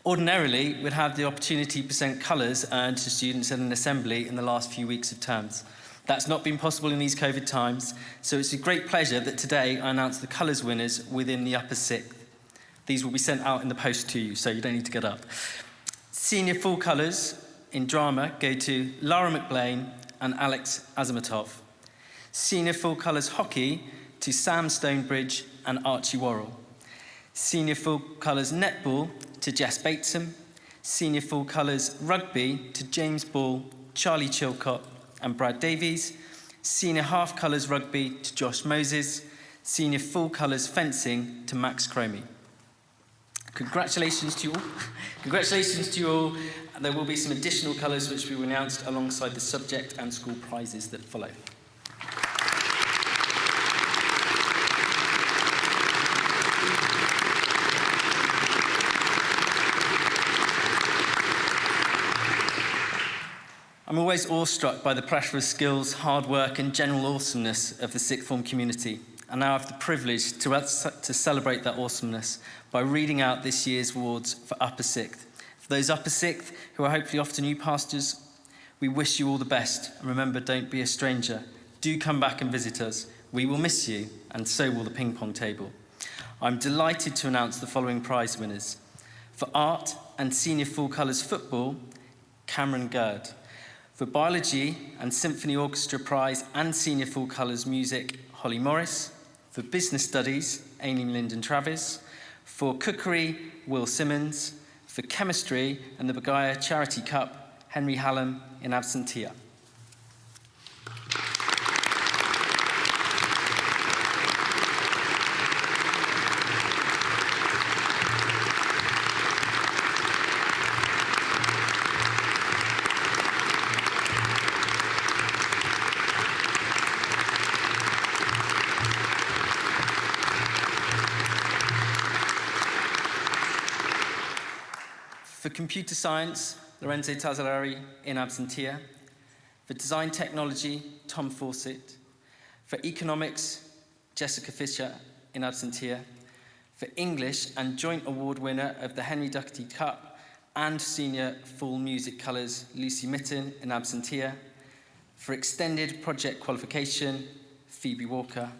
Ordinarily, we'd have the opportunity to present colours earned to students at an assembly in the last few weeks of terms. That's not been possible in these COVID times, so it's a great pleasure that today I announce the colours winners within the upper sixth. These will be sent out in the post to you, so you don't need to get up. Senior full colours in drama go to Lara McBlain and Alex Azimatov. Senior full colours hockey to Sam Stonebridge and Archie Worrell. Senior full colours netball to Jess Batesum. Senior full colours rugby to James Ball, Charlie Chilcott and Brad Davies. Senior half colours rugby to Josh Moses. Senior full colours fencing to Max Cromie. Congratulations to you all. Congratulations to you all. There will be some additional colours which we will announce alongside the subject and school prizes that follow. I'm always awestruck by the plethora of skills, hard work and general awesomeness of the sixth form community, and now I have the privilege to celebrate that awesomeness by reading out this year's awards for upper sixth. For those upper sixth who are hopefully off to new pastures, we wish you all the best, and remember, don't be a stranger. Do come back and visit us. We will miss you, and so will the ping pong table. I'm delighted to announce the following prize winners. For art and senior full colours football, Cameron Gerd. For biology and symphony orchestra prize and senior full colours music, Holly Morris. For business studies, Amy Lyndon Travis. For cookery, Will Simmons. For chemistry and the Bagaya Charity Cup, Henry Hallam in absentia. For computer science, Lorenzo Tazzolari in absentia. For design technology, Tom Fawcett. For economics, Jessica Fisher in absentia. For English and joint award winner of the Henry Doherty Cup and senior full music colours, Lucy Mitten in absentia. For extended project qualification, Phoebe Walker.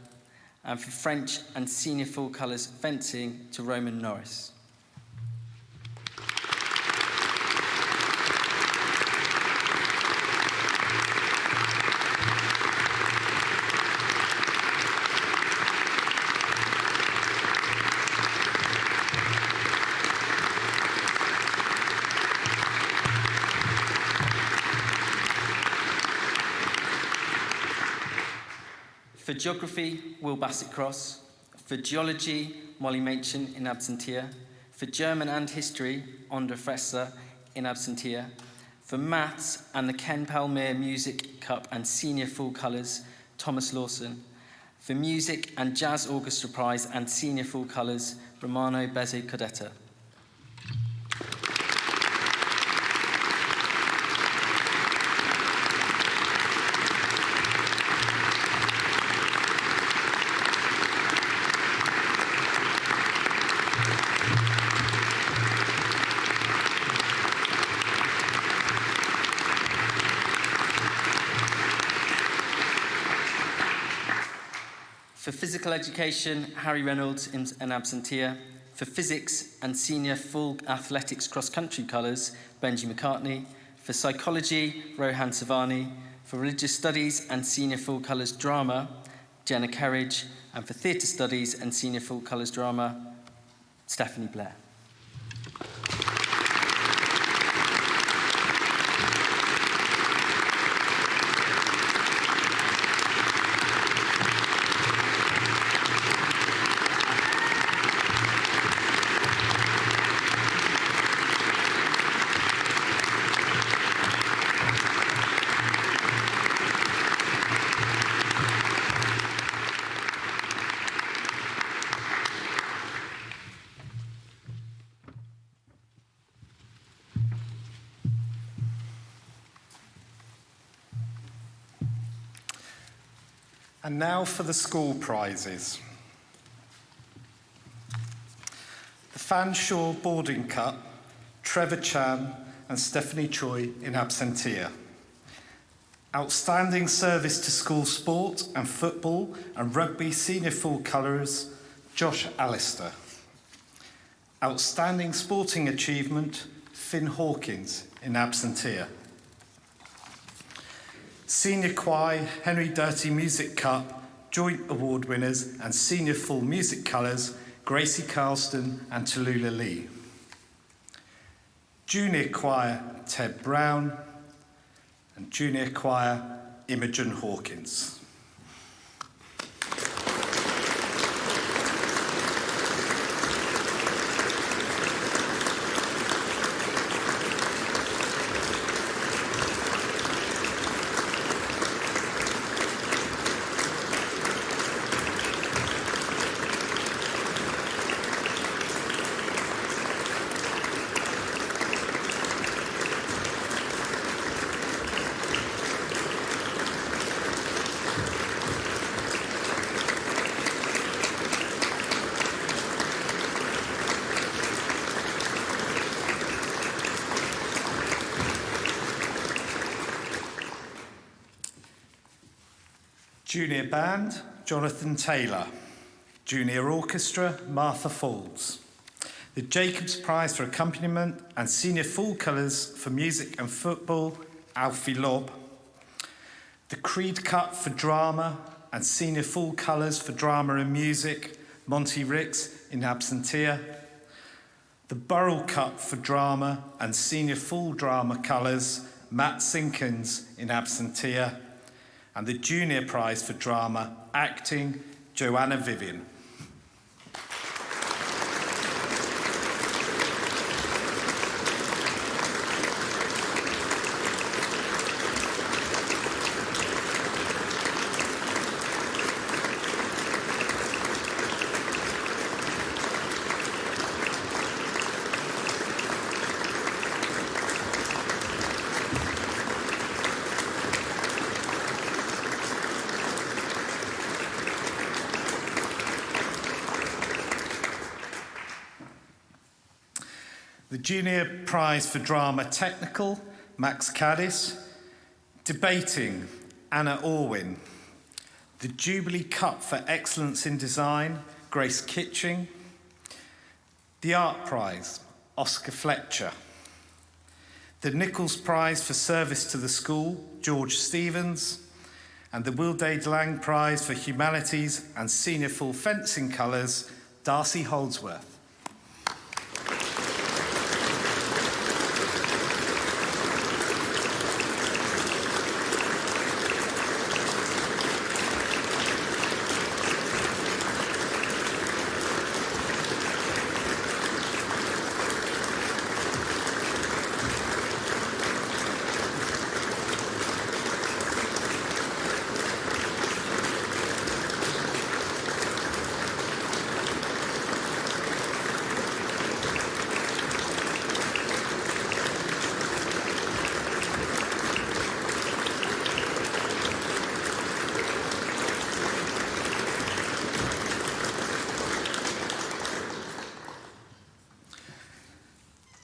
And for French and senior full colours fencing to Roman Norris. For geography, Will Bassett-Cross. For geology, Molly Machen in absentia. For German and history, Onda Fresser in absentia. For maths and the Ken Palmere Music Cup and senior full colours, Thomas Lawson. For music and jazz orchestra prize and senior full colours, Romano Bezzi-Codetta. For physical education, Harry Reynolds in absentia. For physics and senior full athletics cross-country colours, Benji McCartney. For psychology, Rohan Savani. For religious studies and senior full colours drama, Jenna Kerridge. And for theatre studies and senior full colours drama, Stephanie Blair. And now for the school prizes. The Fanshawe Boarding Cup, Trevor Chan and Stephanie Choi in absentia. Outstanding service to school sport and football and rugby senior full colours, Josh Allister. Outstanding sporting achievement, Finn Hawkins in absentia. Senior Choir Henry Doherty Music Cup joint award winners and senior full music colours, Gracie Carlston and Tallulah Lee. Junior Choir Ted Brown and Junior Choir Imogen Hawkins. Junior Band, Jonathan Taylor. Junior Orchestra, Martha Falls. The Jacobs Prize for Accompaniment and Senior Full Colours for Music and Football, Alfie Lobb. The Creed Cup for Drama and Senior Full Colours for Drama and Music, Monty Ricks in absentia. The Burrell Cup for Drama and Senior Full Drama Colours, Matt Sinkins in absentia. And the Junior Prize for Drama, Acting, Johanna Vivian. Junior Prize for Drama Technical, Max Caddis. Debating, Anna Orwin. The Jubilee Cup for Excellence in Design, Grace Kitching. The Art Prize, Oscar Fletcher. The Nichols Prize for Service to the School, George Stevens. And the Wilde Lang Prize for Humanities and Senior Full Fencing Colours, Darcy Holdsworth.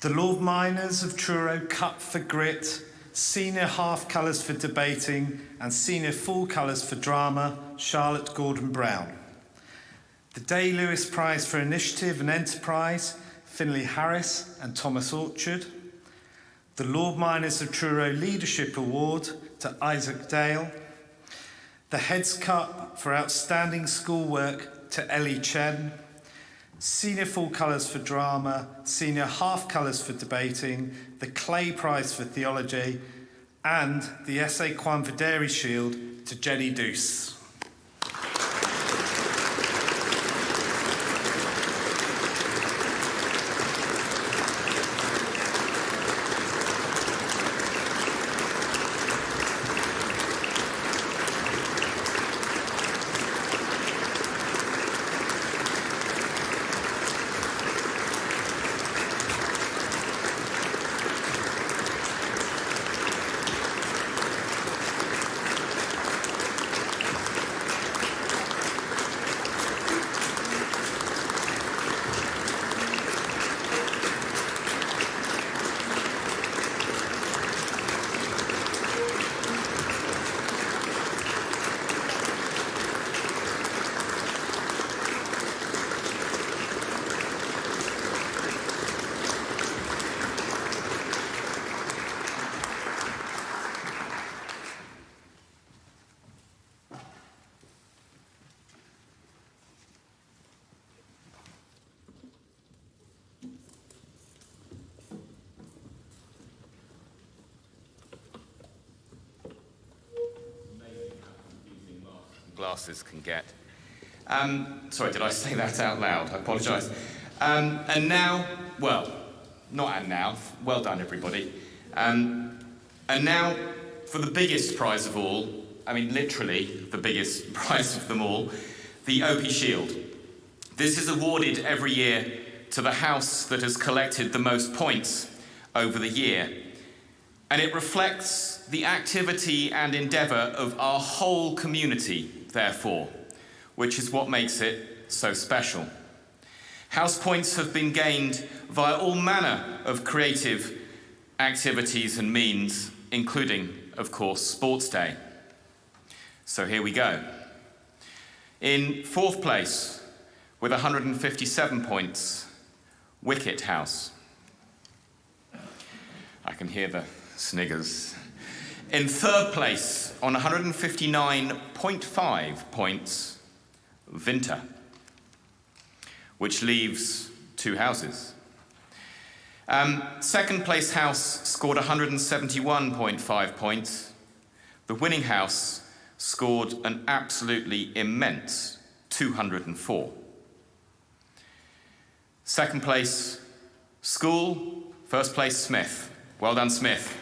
The Lord Miners of Truro Cup for Grit, Senior Half Colours for Debating and Senior Full Colours for Drama, Charlotte Gordon-Brown. The Day-Lewis Prize for Initiative and Enterprise, Finlay Harris and Thomas Orchard. The Lord Miners of Truro Leadership Award to Isaac Dale. The Heads Cup for Outstanding Schoolwork to Ellie Chen. Senior Full Colours for Drama, Senior Half Colours for Debating, the Clay Prize for Theology, and the Essay Quanvideri Shield to Jenny Deuce. Glasses can get. Sorry, did I say that out loud? I apologise. And now, well, not and now. Well done, everybody. And now, for the biggest prize of all, I mean, literally the biggest prize of them all, the Opie Shield. This is awarded every year to the house that has collected the most points over the year. And it reflects the activity and endeavour of our whole community, therefore, which is what makes it so special. House points have been gained via all manner of creative activities and means, including, of course, Sports Day. So here we go. In fourth place, with 157 points, Wicket House. I can hear the sniggers. In third place, on 159.5 points, Vinter, which leaves two houses. Second place house scored 171.5 points. The winning house scored an absolutely immense 204. Second place, School. First place, Smith. Well done, Smith.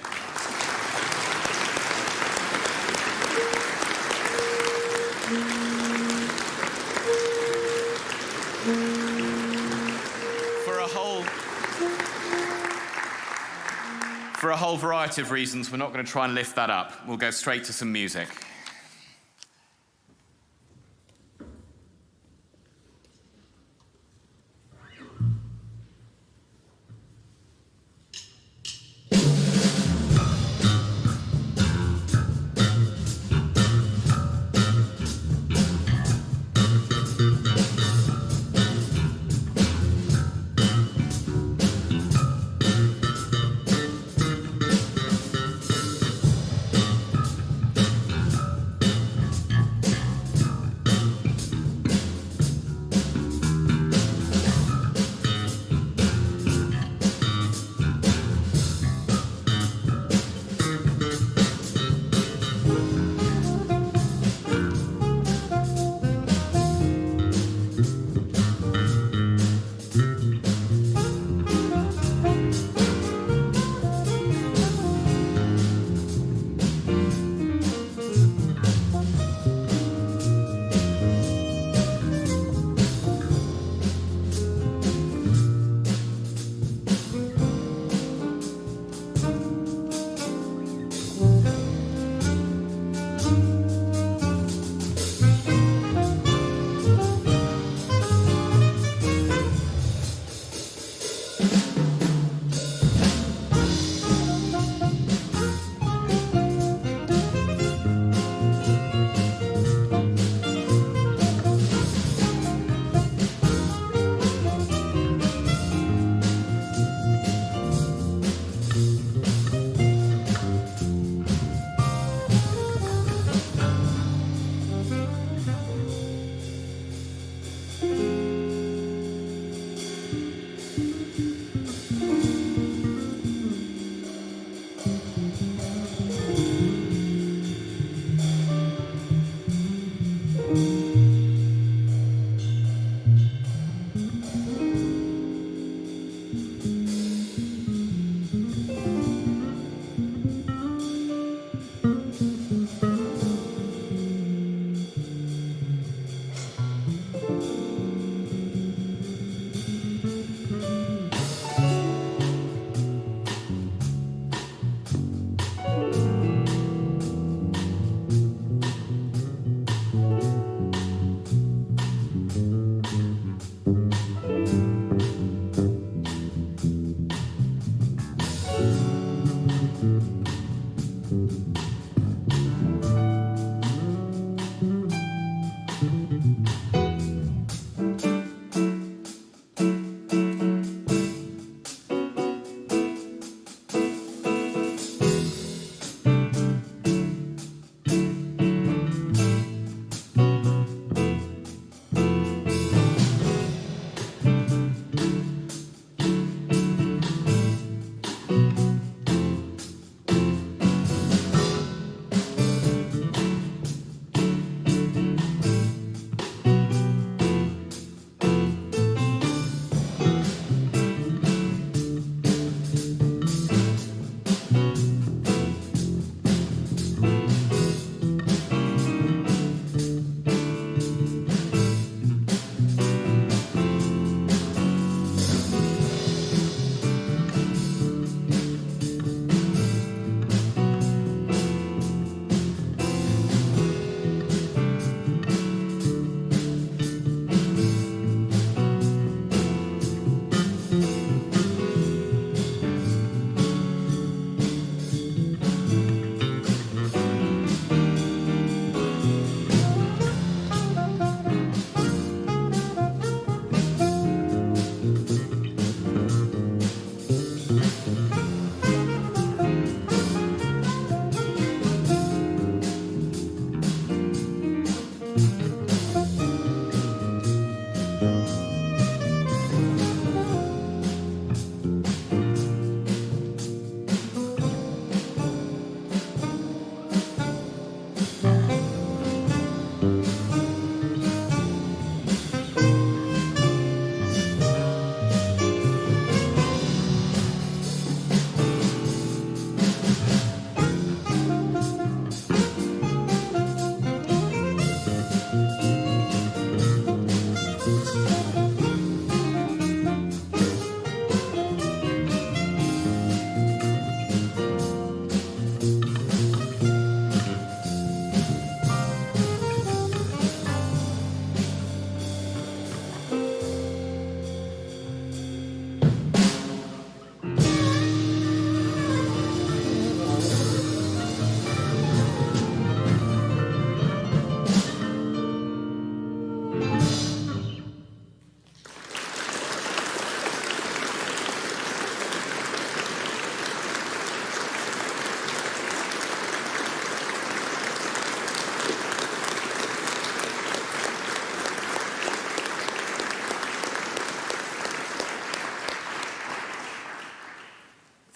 For a whole variety of reasons, we're not going to try and lift that up. We'll go straight to some music.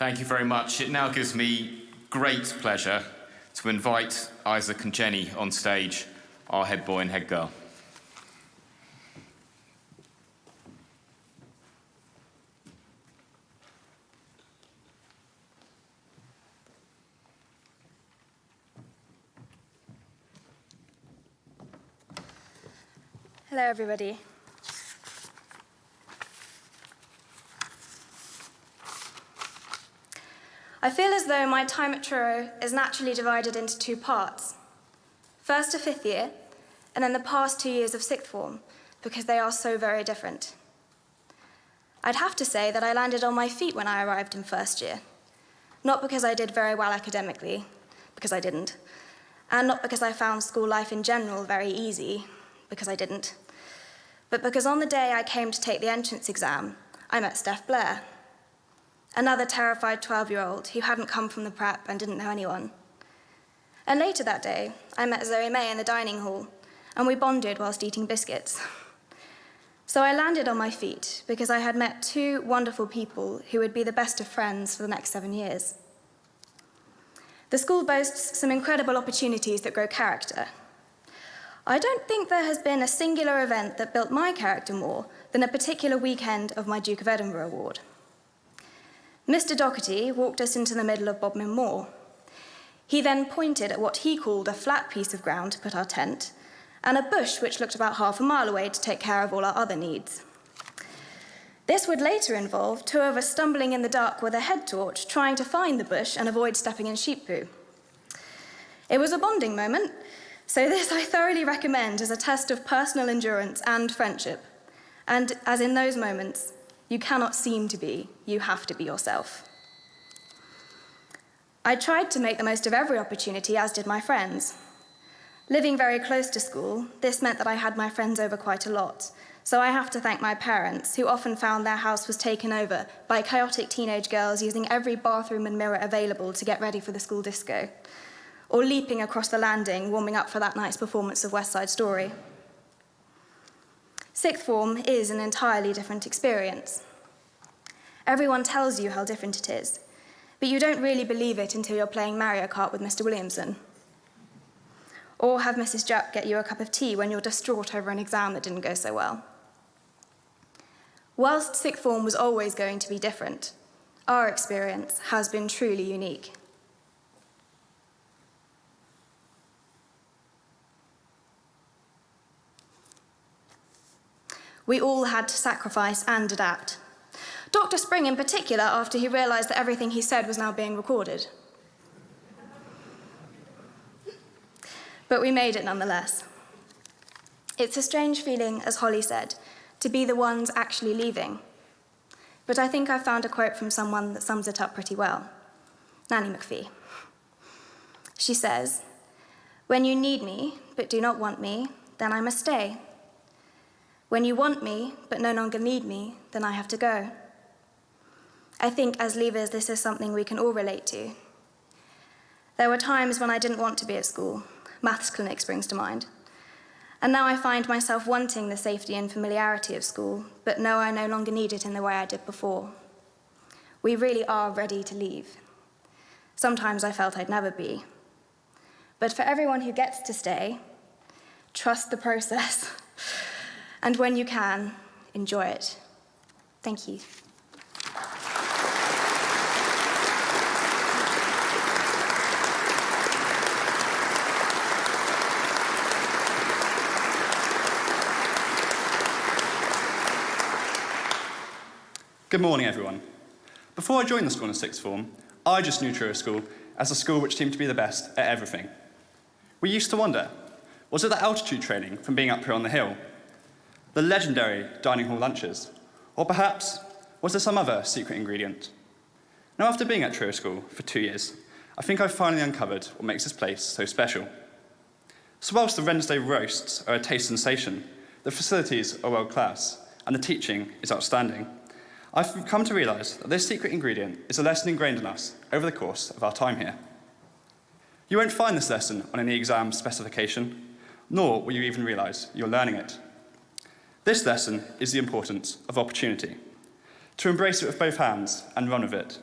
Thank you very much. It now gives me great pleasure to invite Isaac and Jenny on stage, our head boy and head girl. Hello, everybody. I feel as though my time at Truro is naturally divided into two parts. First to fifth year, and then the past 2 years of sixth form, because they are so very different. I'd have to say that I landed on my feet when I arrived in first year. Not because I did very well academically, because I didn't, and not because I found school life in general very easy, because I didn't, but because on the day I came to take the entrance exam, I met Steph Blair, another terrified 12-year-old who hadn't come from the prep and didn't know anyone. And later that day, I met Zoe May in the dining hall, and we bonded whilst eating biscuits. So I landed on my feet because I had met two wonderful people who would be the best of friends for the next 7 years. The school boasts some incredible opportunities that grow character. I don't think there has been a singular event that built my character more than a particular weekend of my Duke of Edinburgh award. Mr. Doherty walked us into the middle of Bodmin Moor. He then pointed at what he called a flat piece of ground to put our tent, and a bush which looked about half a mile away to take care of all our other needs. This would later involve two of us stumbling in the dark with a head torch, trying to find the bush and avoid stepping in sheep poo. It was a bonding moment, so this I thoroughly recommend as a test of personal endurance and friendship. And as in those moments, you cannot seem to be, you have to be yourself. I tried to make the most of every opportunity, as did my friends. Living very close to school, this meant that I had my friends over quite a lot, so I have to thank my parents, who often found their house was taken over by chaotic teenage girls using every bathroom and mirror available to get ready for the school disco, or leaping across the landing, warming up for that night's performance of West Side Story. Sixth form is an entirely different experience. Everyone tells you how different it is, but you don't really believe it until you're playing Mario Kart with Mr. Williamson. Or have Mrs. Jack get you a cup of tea when you're distraught over an exam that didn't go so well. Whilst sixth form was always going to be different, our experience has been truly unique. We all had to sacrifice and adapt. Dr. Spring in particular, after he realised that everything he said was now being recorded. But we made it nonetheless. It's a strange feeling, as Holly said, to be the ones actually leaving. But I think I found a quote from someone that sums it up pretty well. Nanny McPhee. She says, "When you need me, but do not want me, then I must stay. When you want me, but no longer need me, then I have to go." I think as leavers, this is something we can all relate to. There were times when I didn't want to be at school. Maths clinic springs to mind. And now I find myself wanting the safety and familiarity of school, but know I no longer need it in the way I did before. We really are ready to leave. Sometimes I felt I'd never be. But for everyone who gets to stay, trust the process. And when you can, enjoy it. Thank you. Good morning, everyone. Before I joined the school in sixth form, I just knew Truro School as a school which seemed to be the best at everything. We used to wonder, was it the altitude training from being up here on the hill? The legendary dining hall lunches? Or perhaps, was there some other secret ingredient? Now, after being at Truro School for 2 years, I think I've finally uncovered what makes this place so special. So whilst the Wednesday roasts are a taste sensation, the facilities are world class, and the teaching is outstanding, I've come to realise that this secret ingredient is a lesson ingrained in us over the course of our time here. You won't find this lesson on any exam specification, nor will you even realise you're learning it. This lesson is the importance of opportunity, to embrace it with both hands and run with it.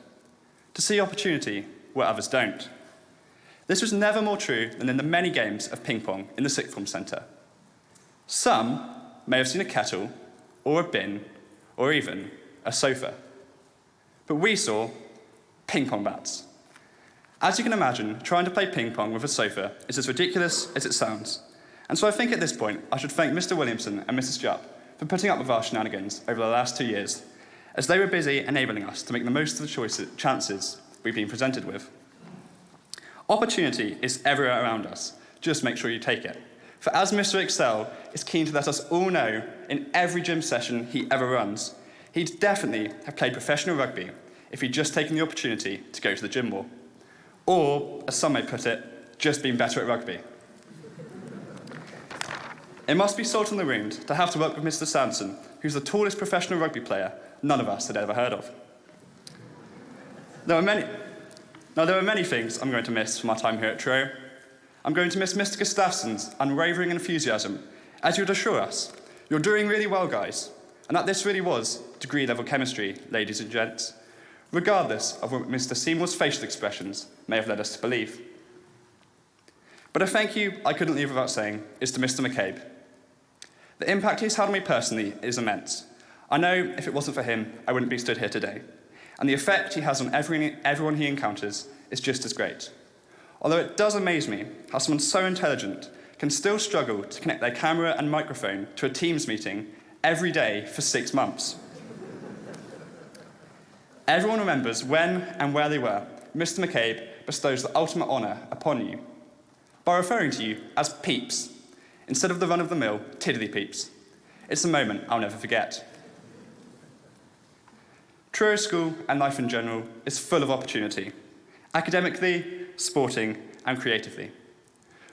to see opportunity where others don't. This was never more true than in the many games of ping pong in the sixth form centre. Some may have seen a kettle, or a bin, or even a sofa. But we saw ping pong bats. As you can imagine, trying to play ping pong with a sofa is as ridiculous as it sounds. And so I think at this point, I should thank Mr. Williamson and Mrs. Jupp for putting up with our shenanigans over the last 2 years, as they were busy enabling us to make the most of the chances we've been presented with. Opportunity is everywhere around us. Just make sure you take it. For as Mr. Excel is keen to let us all know in every gym session he ever runs, he'd definitely have played professional rugby if he'd just taken the opportunity to go to the gym more. Or, as some may put it, just been better at rugby. It must be salt in the wound to have to work with Mr. Sanson, who's the tallest professional rugby player none of us had ever heard of. There are many things I'm going to miss from our time here at Truro. I'm going to miss Mr. Gustafson's unwavering enthusiasm, as you would assure us, "You're doing really well, guys," and that this really was degree-level chemistry, ladies and gents, regardless of what Mr. Seymour's facial expressions may have led us to believe. But a thank you I couldn't leave without saying is to Mr. McCabe. The impact he's had on me personally is immense. I know if it wasn't for him, I wouldn't be stood here today. And the effect he has on everyone he encounters is just as great. Although it does amaze me how someone so intelligent can still struggle to connect their camera and microphone to a Teams meeting every day for 6 months. Everyone remembers when and where they were. Mr. McCabe bestows the ultimate honour upon you by referring to you as peeps, instead of the run-of-the-mill tiddly peeps. It's a moment I'll never forget. Truro School and life in general is full of opportunity, academically, sporting, and creatively.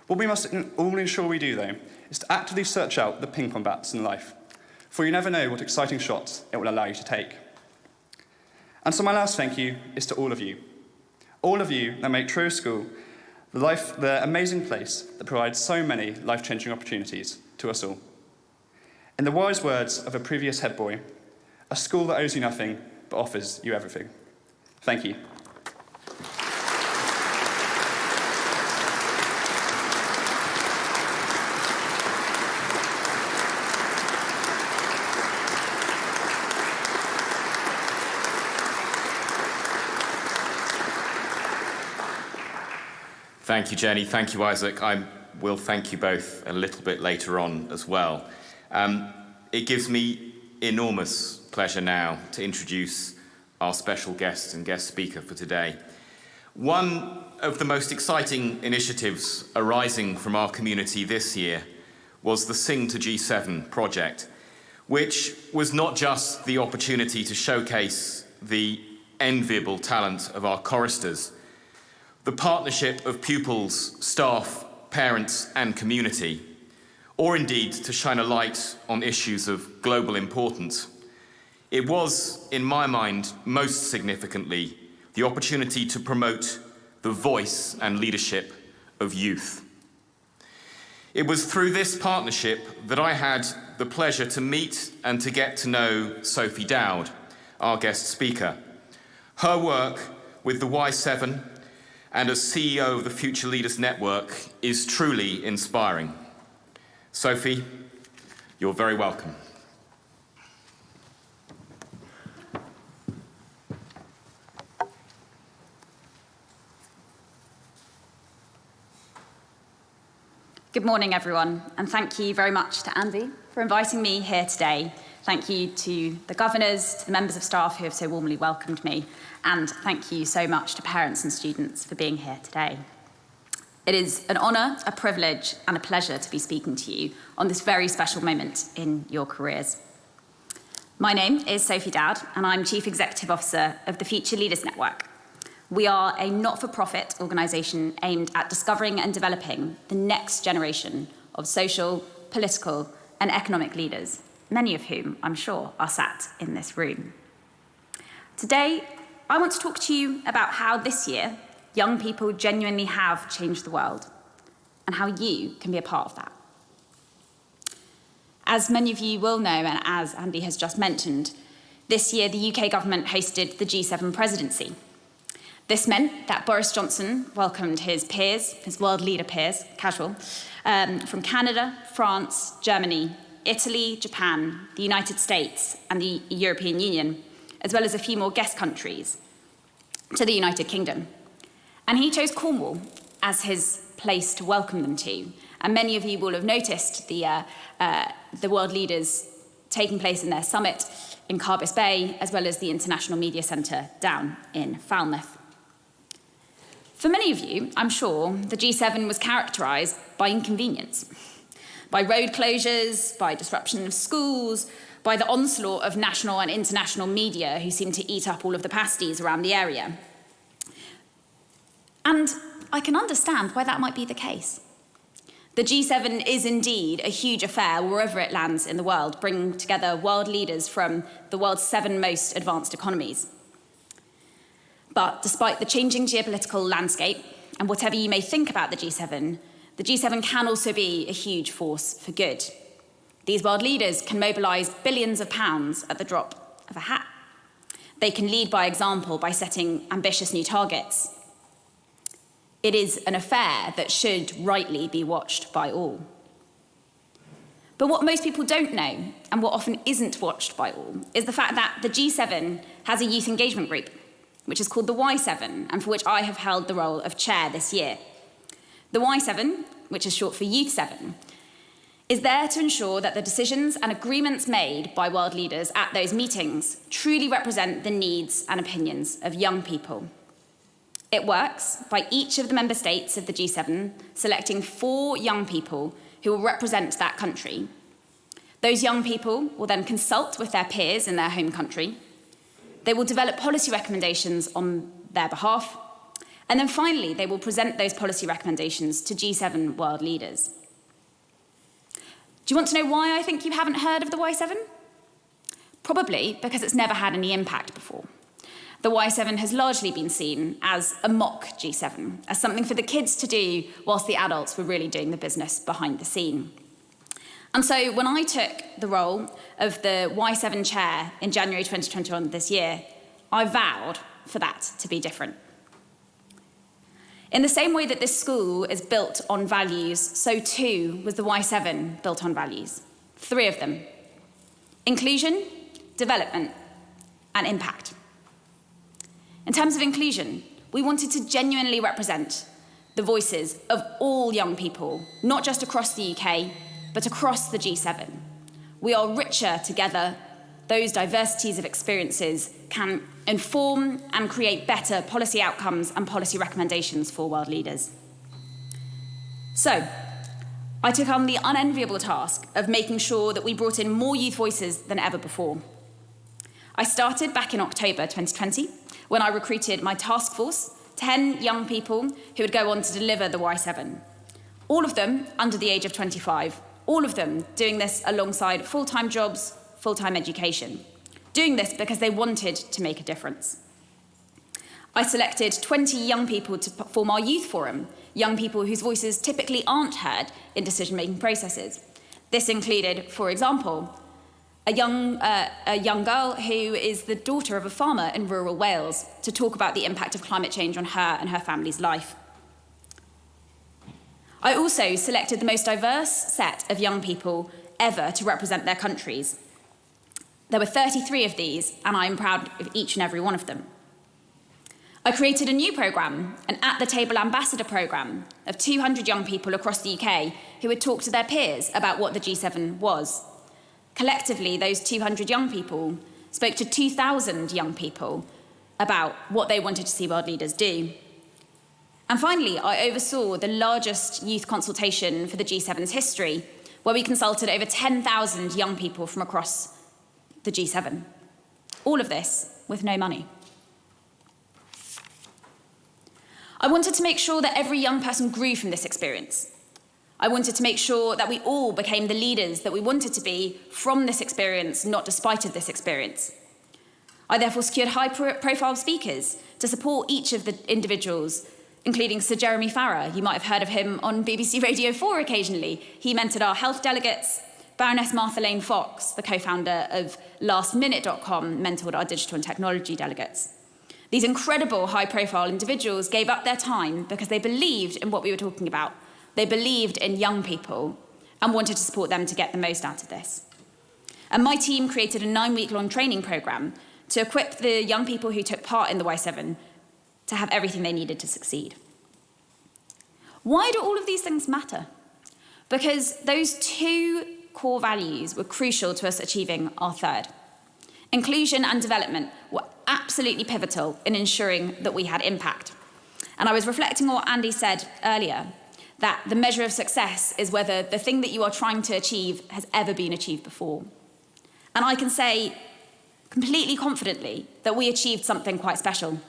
What we must all ensure we do, though, is to actively search out the ping pong bats in life, for you never know what exciting shots it will allow you to take. And so my last thank you is to all of you that make Truro School the amazing place that provides so many life-changing opportunities to us all. In the wise words of a previous head boy, a school that owes you nothing but offers you everything. Thank you. Thank you, Jenny. Thank you, Isaac. I will thank you both a little bit later on as well. It gives me enormous pleasure now to introduce our special guest and guest speaker for today. One of the most exciting initiatives arising from our community this year was the Sing to G7 project, which was not just the opportunity to showcase the enviable talent of our choristers. The partnership of pupils, staff, parents, and community, or indeed to shine a light on issues of global importance. It was, in my mind, most significantly, the opportunity to promote the voice and leadership of youth. It was through this partnership that I had the pleasure to meet and to get to know Sophie Dowd, our guest speaker. Her work with the Y7 and as CEO of the Future Leaders Network is truly inspiring. Sophie, you're very welcome. Good morning, everyone, and thank you very much to Andy for inviting me here today. Thank you to the governors, to the members of staff who have so warmly welcomed me, and thank you so much to parents and students for being here today. It is an honour, a privilege, and a pleasure to be speaking to you on this very special moment in your careers. My name is Sophie Dowd, and I'm Chief Executive Officer of the Future Leaders Network. We are a not-for-profit organisation aimed at discovering and developing the next generation of social, political, and economic leaders, many of whom, I'm sure, are sat in this room. Today, I want to talk to you about how this year, young people genuinely have changed the world, and how you can be a part of that. As many of you will know, and as Andy has just mentioned, this year the UK government hosted the G7 presidency. This meant that Boris Johnson welcomed his peers, his world leader peers, casual, from Canada, France, Germany, Italy, Japan, the United States, and the European Union, as well as a few more guest countries, to the United Kingdom. And he chose Cornwall as his place to welcome them to. And many of you will have noticed the world leaders taking place in their summit in Carbis Bay, as well as the International Media Centre down in Falmouth. For many of you, I'm sure, the G7 was characterised by inconvenience, by road closures, by disruption of schools, by the onslaught of national and international media who seemed to eat up all of the pasties around the area. And I can understand why that might be the case. The G7 is indeed a huge affair wherever it lands in the world, bringing together world leaders from the world's 7 most advanced economies. But despite the changing geopolitical landscape, and whatever you may think about the G7 can also be a huge force for good. These world leaders can mobilise billions of pounds at the drop of a hat. They can lead by example by setting ambitious new targets. It is an affair that should rightly be watched by all. But what most people don't know, and what often isn't watched by all, is the fact that the G7 has a youth engagement group, which is called the Y7, and for which I have held the role of chair this year. The Y7, which is short for Youth 7, is there to ensure that the decisions and agreements made by world leaders at those meetings truly represent the needs and opinions of young people. It works by each of the member states of the G7 selecting 4 young people who will represent that country. Those young people will then consult with their peers in their home country. They will develop policy recommendations on their behalf. And then finally, they will present those policy recommendations to G7 world leaders. Do you want to know why I think you haven't heard of the Y7? Probably because it's never had any impact before. The Y7 has largely been seen as a mock G7, as something for the kids to do whilst the adults were really doing the business behind the scene. And so when I took the role of the Y7 chair in January 2021 this year, I vowed for that to be different. In the same way that this school is built on values, so too was the Y7 built on values. 3 of them: inclusion, development, and impact. In terms of inclusion, we wanted to genuinely represent the voices of all young people, not just across the UK, but across the G7. We are richer together. Those diversities of experiences can inform and create better policy outcomes and policy recommendations for world leaders. So, I took on the unenviable task of making sure that we brought in more youth voices than ever before. I started back in October 2020, when I recruited my task force, 10 young people who would go on to deliver the Y7. All of them under the age of 25, all of them doing this alongside full-time jobs, full-time education, doing this because they wanted to make a difference. I selected 20 young people to form our youth forum, young people whose voices typically aren't heard in decision-making processes. This included, for example, a young girl who is the daughter of a farmer in rural Wales to talk about the impact of climate change on her and her family's life. I also selected the most diverse set of young people ever to represent their countries. There were 33 of these, and I'm proud of each and every one of them. I created a new programme, an At the Table Ambassador programme, of 200 young people across the UK who would talk to their peers about what the G7 was. Collectively, those 200 young people spoke to 2,000 young people about what they wanted to see world leaders do. And finally, I oversaw the largest youth consultation for the G7's history, where we consulted over 10,000 young people from across the G7. All of this with no money. I wanted to make sure that every young person grew from this experience. I wanted to make sure that we all became the leaders that we wanted to be from this experience, not despite of this experience. I therefore secured high-profile speakers to support each of the individuals, including Sir Jeremy Farrar. You might have heard of him on BBC Radio 4 occasionally. He mentored our health delegates. Baroness Martha Lane Fox, the co-founder of lastminute.com, mentored our digital and technology delegates. These incredible high-profile individuals gave up their time because they believed in what we were talking about. They believed in young people and wanted to support them to get the most out of this. And my team created a 9-week-long training programme to equip the young people who took part in the Y7 to have everything they needed to succeed. Why do all of these things matter? Because those two core values were crucial to us achieving our third. Inclusion and development were absolutely pivotal in ensuring that we had impact. And I was reflecting on what Andy said earlier, that the measure of success is whether the thing that you are trying to achieve has ever been achieved before. And I can say completely confidently that we achieved something quite special.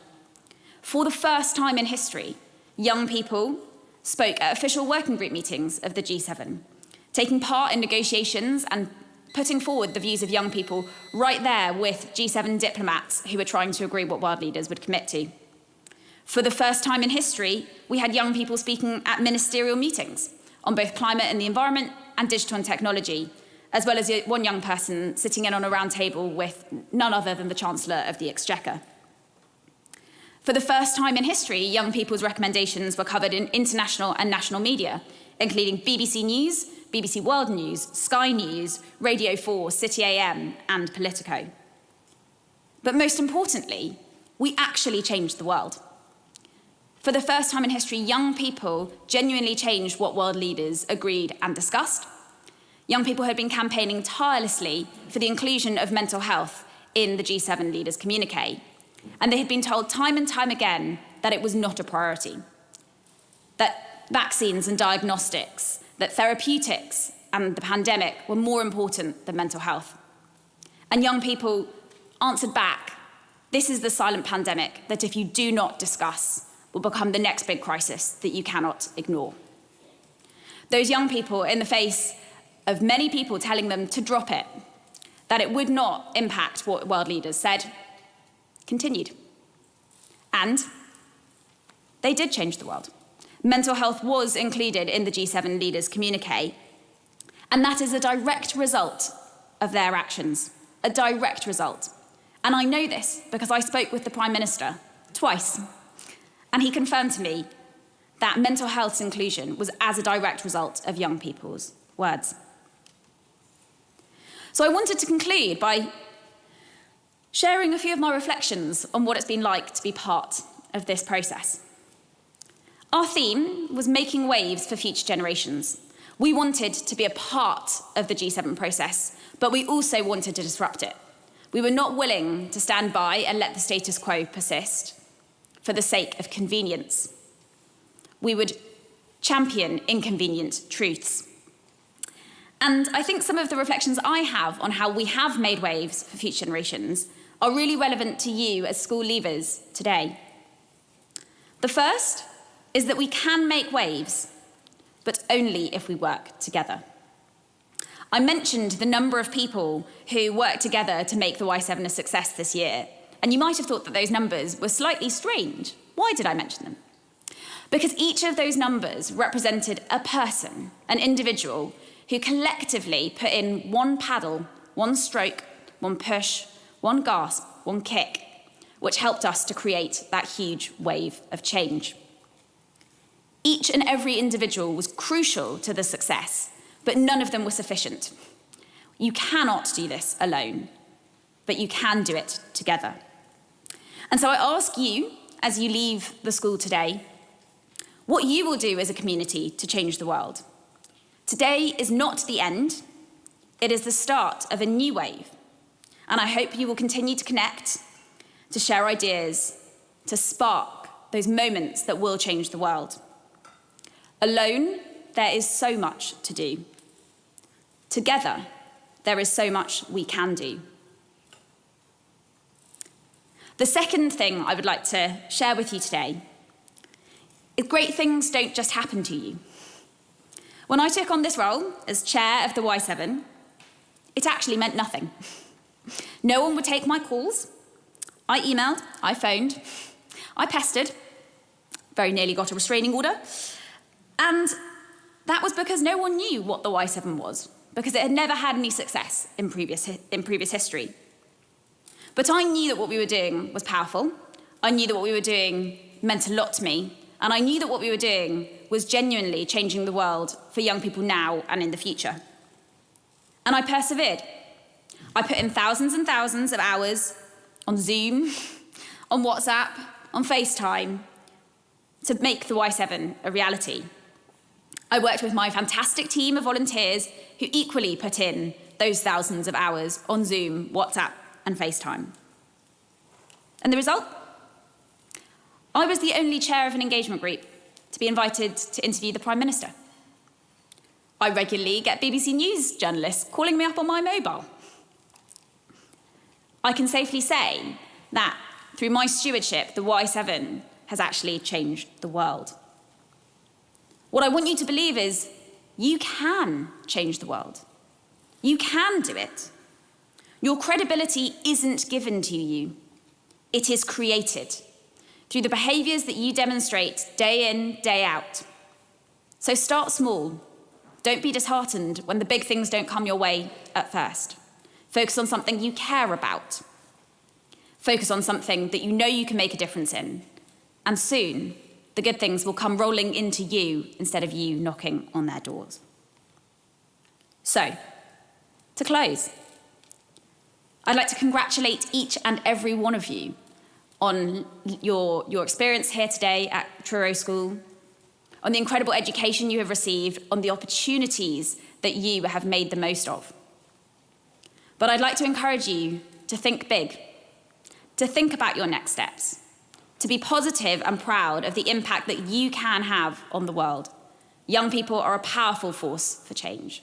For the first time in history, young people spoke at official working group meetings of the G7, taking part in negotiations and putting forward the views of young people right there with G7 diplomats who were trying to agree what world leaders would commit to. For the first time in history, we had young people speaking at ministerial meetings on both climate and the environment and digital and technology, as well as one young person sitting in on a round table with none other than the Chancellor of the Exchequer. For the first time in history, young people's recommendations were covered in international and national media, including BBC News, BBC World News, Sky News, Radio 4, City AM, and Politico. But most importantly, we actually changed the world. For the first time in history, young people genuinely changed what world leaders agreed and discussed. Young people had been campaigning tirelessly for the inclusion of mental health in the G7 leaders' communiqué, and they had been told time and time again that it was not a priority, that vaccines and diagnostics, that therapeutics and the pandemic were more important than mental health. And young people answered back, this is the silent pandemic that if you do not discuss will become the next big crisis that you cannot ignore. Those young people, in the face of many people telling them to drop it, that it would not impact what world leaders said, continued. And they did change the world. Mental health was included in the G7 leaders' communiqué, and that is a direct result of their actions, a direct result. And I know this because I spoke with the Prime Minister twice, and he confirmed to me that mental health inclusion was as a direct result of young people's words. So I wanted to conclude by sharing a few of my reflections on what it's been like to be part of this process. Our theme was making waves for future generations. We wanted to be a part of the G7 process, but we also wanted to disrupt it. We were not willing to stand by and let the status quo persist for the sake of convenience. We would champion inconvenient truths. And I think some of the reflections I have on how we have made waves for future generations are really relevant to you as school leavers today. The first is that we can make waves, but only if we work together. I mentioned the number of people who worked together to make the Y7 a success this year, and you might have thought that those numbers were slightly strange. Why did I mention them? Because each of those numbers represented a person, an individual, who collectively put in one paddle, one stroke, one push, one gasp, one kick, which helped us to create that huge wave of change. Each and every individual was crucial to the success, but none of them were sufficient. You cannot do this alone, but you can do it together. And so I ask you, as you leave the school today, what you will do as a community to change the world. Today is not the end, it is the start of a new wave. And I hope you will continue to connect, to share ideas, to spark those moments that will change the world. Alone, there is so much to do. Together, there is so much we can do. The second thing I would like to share with you today is great things don't just happen to you. When I took on this role as chair of the Y7, it actually meant nothing. No one would take my calls. I emailed, I phoned, I pestered, very nearly got a restraining order, and that was because no one knew what the Y7 was, because it had never had any success in previous history. But I knew that what we were doing was powerful. I knew that what we were doing meant a lot to me, and I knew that what we were doing was genuinely changing the world for young people now and in the future. And I persevered. I put in thousands and thousands of hours on Zoom, on WhatsApp, on FaceTime, to make the Y7 a reality. I worked with my fantastic team of volunteers who equally put in those thousands of hours on Zoom, WhatsApp, and FaceTime. And the result? I was the only chair of an engagement group to be invited to interview the Prime Minister. I regularly get BBC News journalists calling me up on my mobile. I can safely say that through my stewardship, the Y7 has actually changed the world. What I want you to believe is you can change the world. You can do it. Your credibility isn't given to you. It is created through the behaviours that you demonstrate day in, day out. So start small. Don't be disheartened when the big things don't come your way at first. Focus on something you care about. Focus on something that you know you can make a difference in. And soon, the good things will come rolling into you instead of you knocking on their doors. So, to close, I'd like to congratulate each and every one of you on your experience here today at Truro School, on the incredible education you have received, on the opportunities that you have made the most of. But I'd like to encourage you to think big, to think about your next steps, to be positive and proud of the impact that you can have on the world. Young people are a powerful force for change.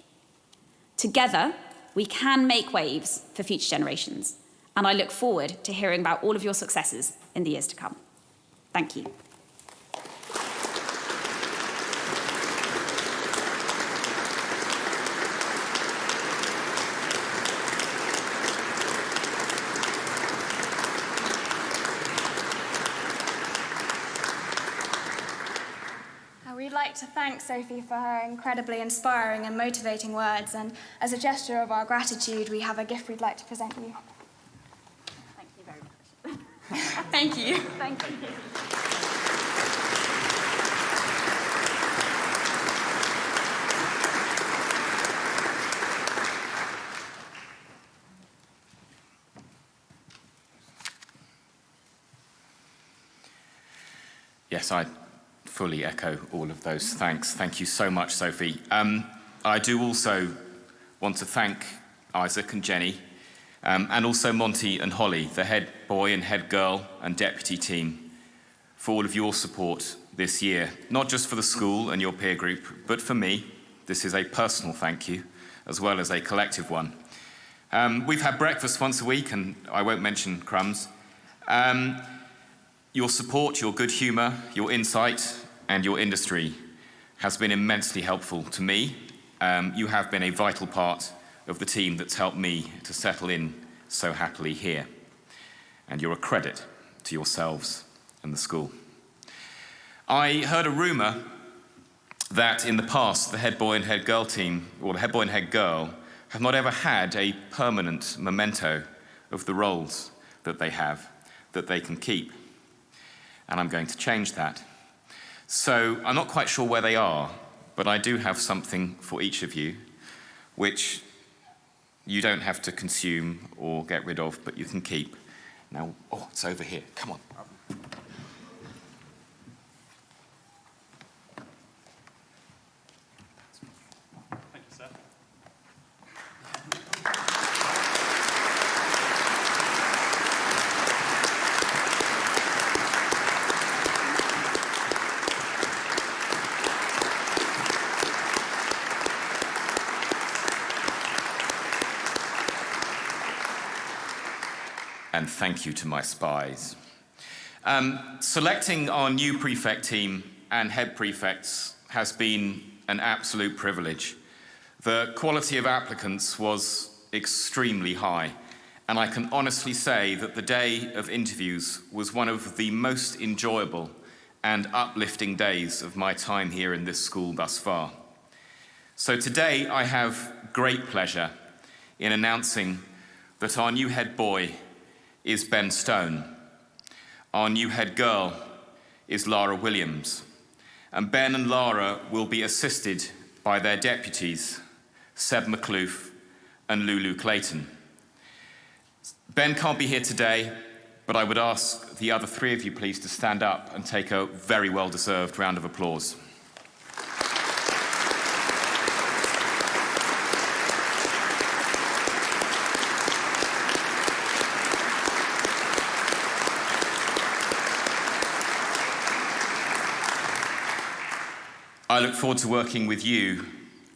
Together, we can make waves for future generations, and I look forward to hearing about all of your successes in the years to come. Thank you. We'd like to thank Sophie for her incredibly inspiring and motivating words, and as a gesture of our gratitude, we have a gift we'd like to present you. Thank you very much. Thank you. Thank you. Yes, I fully echo all of those thanks. Thank you so much, Sophie. I do also want to thank Isaac and Jenny, and also Monty and Holly, the head boy and head girl and deputy team, for all of your support this year, not just for the school and your peer group, but for me. This is a personal thank you, as well as a collective one. We've had breakfast once a week, and I won't mention crumbs. Your support, your good humour, your insight, and your industry has been immensely helpful to me. You have been a vital part of the team that's helped me to settle in so happily here. And you're a credit to yourselves and the school. I heard a rumour that in the past, the head boy and head girl team, or the head boy and head girl, have not ever had a permanent memento of the roles that they have, that they can keep. And I'm going to change that. So I'm not quite sure where they are, but I do have something for each of you, which you don't have to consume or get rid of, but you can keep. Now, oh, it's over here. Come on. Thank you, sir. And thank you to my spies. Selecting our new prefect team and head prefects has been an absolute privilege. The quality of applicants was extremely high, and I can honestly say that the day of interviews was one of the most enjoyable and uplifting days of my time here in this school thus far. So today I have great pleasure in announcing that our new head boy is Ben Stone. Our new head girl is Lara Williams, and Ben and Lara will be assisted by their deputies, Seb McCloof and Lulu Clayton. Ben can't be here today, but I would ask the other three of you please to stand up and take a very well-deserved round of applause. I look forward to working with you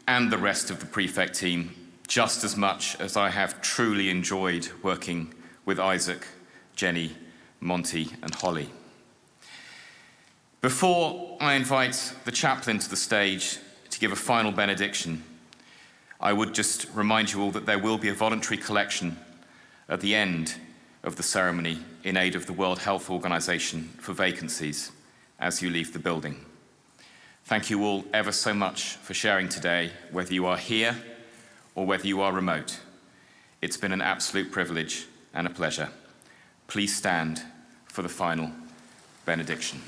and the rest of the prefect team just as much as I have truly enjoyed working with Isaac, Jenny, Monty, and Holly. Before I invite the chaplain to the stage to give a final benediction, I would just remind you all that there will be a voluntary collection at the end of the ceremony in aid of the World Health Organization for vacancies as you leave the building. Thank you all ever so much for sharing today, whether you are here or whether you are remote. It's been an absolute privilege and a pleasure. Please stand for the final benediction.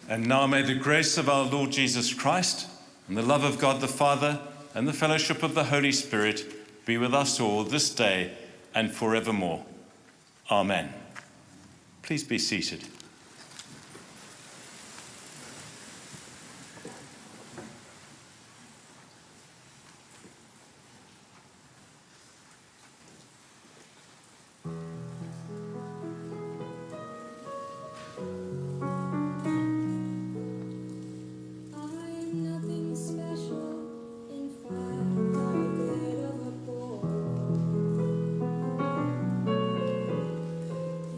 And now may the grace of our Lord Jesus Christ and the love of God the Father and the fellowship of the Holy Spirit be with us all this day and forevermore. Amen. Please be seated.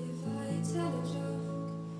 If I tell a joke,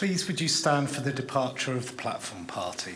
Please would you stand for the departure of the platform party?